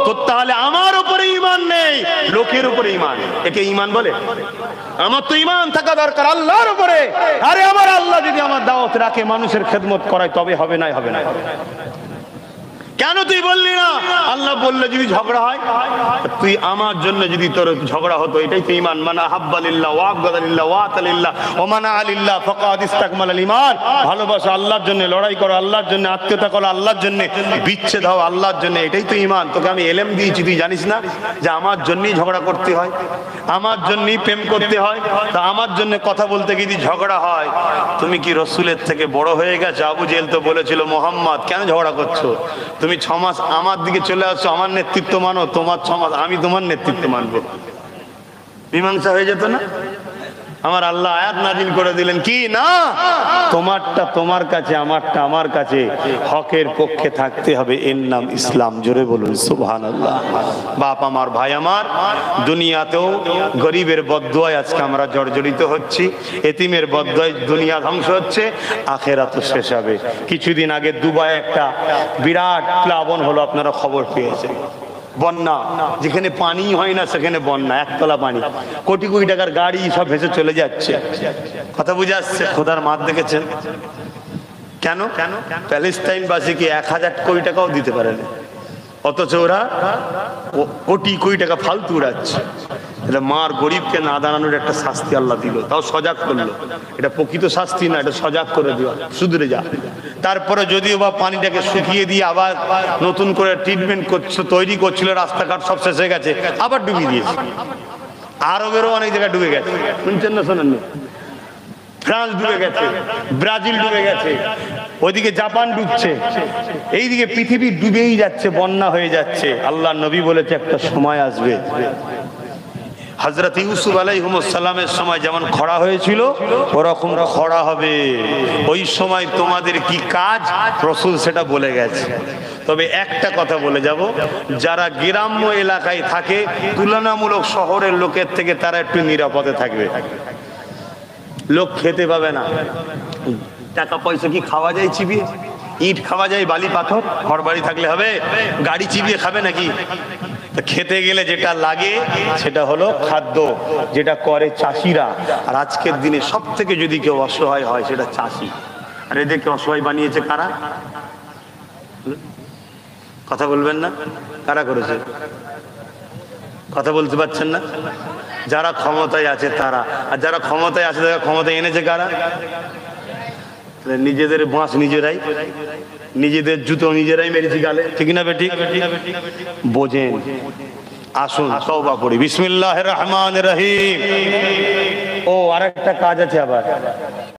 তো তাহলে আমার উপরে ঈমান নেই, লোকের উপরে ঈমান। একে ঈমান বলে? আমার তো ঈমান থাকা দরকার আল্লাহর উপরে। আরে আমার আল্লাহ যদি আমার দাওয়াত রাখে, মানুষের খেদমত করায়, তবে হবে না, হবে না। কেন তুই বললি না? আল্লাহ বললে যদি ঝগড়া হয়, তুই আমার জন্য যদি তোর ঝগড়া হতো, এটাই তো ঈমান। মানা হাব্বালিল্লাহ ওয়া আবগাদালিল্লাহ ওয়া তালিল্লাহ ওয়া মানা আলিল্লাহ ফাকাদ ইসতাকমালাল ঈমান। ভালোবাসো আল্লাহর জন্য, লড়াই করো আল্লাহর জন্য, আত্মীয়তা করো আল্লাহর জন্য, বিচ্ছেদ হও আল্লাহর জন্য, এটাই তো ঈমান। তোকে আমি এলেম দিয়েছি, তুই জানিস না যে আমার জন্যই ঝগড়া করতে হয়, আমার জন্যই প্রেম করতে হয়? তা আমার জন্য কথা বলতে গিয়ে যদি ঝগড়া হয়, তুমি কি রসুলের থেকে বড় হয়ে গেছো? আবু জেহেল তো বলেছিল, মোহাম্মদ কেন ঝগড়া করছো? তুমি 6 মাস আমার দিকে চলে আসছো, আমার নেতৃত্ব মানো, তোমার 6 মাস আমি তোমার নেতৃত্ব মানবো, মীমাংসা হয়ে যেত না? আমার আল্লাহ আয়াত নাজিল করে দিলেন কি না, তোমারটা তোমার কাছে, আমারটা আমার কাছে, হকের পক্ষে থাকতে হবে, এর নাম ইসলাম। জোরে বলুন সুবহানাল্লাহ। বাপ আমার, ভাই আমার, দুনিয়াতেও গরিবের বদদুয়ায় আজকে আমরা জর্জরিত হচ্ছি, এতিমের বদদুয়ায় দুনিয়া ধ্বংস হচ্ছে, আখেরাতও শেষ হবে। কিছুদিন আগে দুবাই একটা বিরাট প্লাবন হলো, আপনারা খবর পেয়েছেন। বন্যা, যেখানে পানি হয় না সেখানে বন্যা, একতলা পানি, কোটি কোটি টাকার গাড়ি সব ভেসে চলে যাচ্ছে। কথা বুঝে আসছে? খোদার মাঠ দেখেছেন? কেন? প্যালেস্টাইনবাসীকে 1000 কোটি টাকাও দিতে পারে না, অথচ ওরা কোটি কোটি টাকা ফালতু উড়াচ্ছে। এটা মার গরিবকে না দাঁড়ানোর একটা শাস্তি আল্লাহ দিল, তাও সজাগ করলো। এটা প্রকৃত শাস্তি না, এটা সজাগ করে দেওয়া, শুধরে যা। তারপরে যদিও বা পানিটাকে শুকিয়ে দিয়ে আবার নতুন করে ট্রিটমেন্ট করছে, তৈরি করছিল, রাস্তাঘাট সব শেষ হয়ে গেছে, আবার ডুবিয়ে দিয়েছে। আরবেরও অনেক জায়গায় ডুবে গেছে, শুনছেন না শোনেননি? ফ্রান্স ডুবে গেছে, ব্রাজিল ডুবে গেছে, ওইদিকে জাপান ডুবছে, এইদিকে পৃথিবী ডুবেই যাচ্ছে, বন্যা হয়ে যাচ্ছে। আল্লাহ নবী বলেছে একটা সময় আসবে, হযরত ইউসুফ আলাইহিস সালামের সময় যেমন খরা হয়েছিল, ওরকম খরা হবে। ওই সময় তোমাদের কি কাজ, রাসূল সেটা বলে গেছে। তবে একটা কথা বলে যাব, যারা গ্রাম্য এলাকায় থাকে, তুলনামূলক শহরের লোকের থেকে তারা একটু নিরাপদে থাকবে। লোক খেতে পাবে না, টাকা পয়সা কি খাওয়া যায় চিবিয়ে? ইট খাওয়া যায়, বালি পাথর? ঘর বাড়ি থাকলে হবে? গাড়ি চিবিয়ে খাবে নাকি? খেতে গেলে যেটা লাগে সেটা হলো খাদ্য, যেটা করে চাষিরা। আর আজকের দিনে সব থেকে যদি কেউ অসহায় হয় সেটা চাষি। আর এদেরকে অসহায় বানিয়েছে কারা? কথা বলবেন না? কারা করেছে? কথা বলতে পারছেন না? যারা ক্ষমতায় আছে তারা। আর যারা ক্ষমতায় আছে, তারা ক্ষমতায় এনেছে কারা? নিজেদের বাঁশ নিজেরাই, নিজেদের জুতো নিজেরাই মেরেছি গালে, ঠিক না বেঠিক? বোঝেন। আসুন তওবা করি। বিসমিল্লাহির রহমানির রহিম। ও আরেকটা কাজ আছে আবার।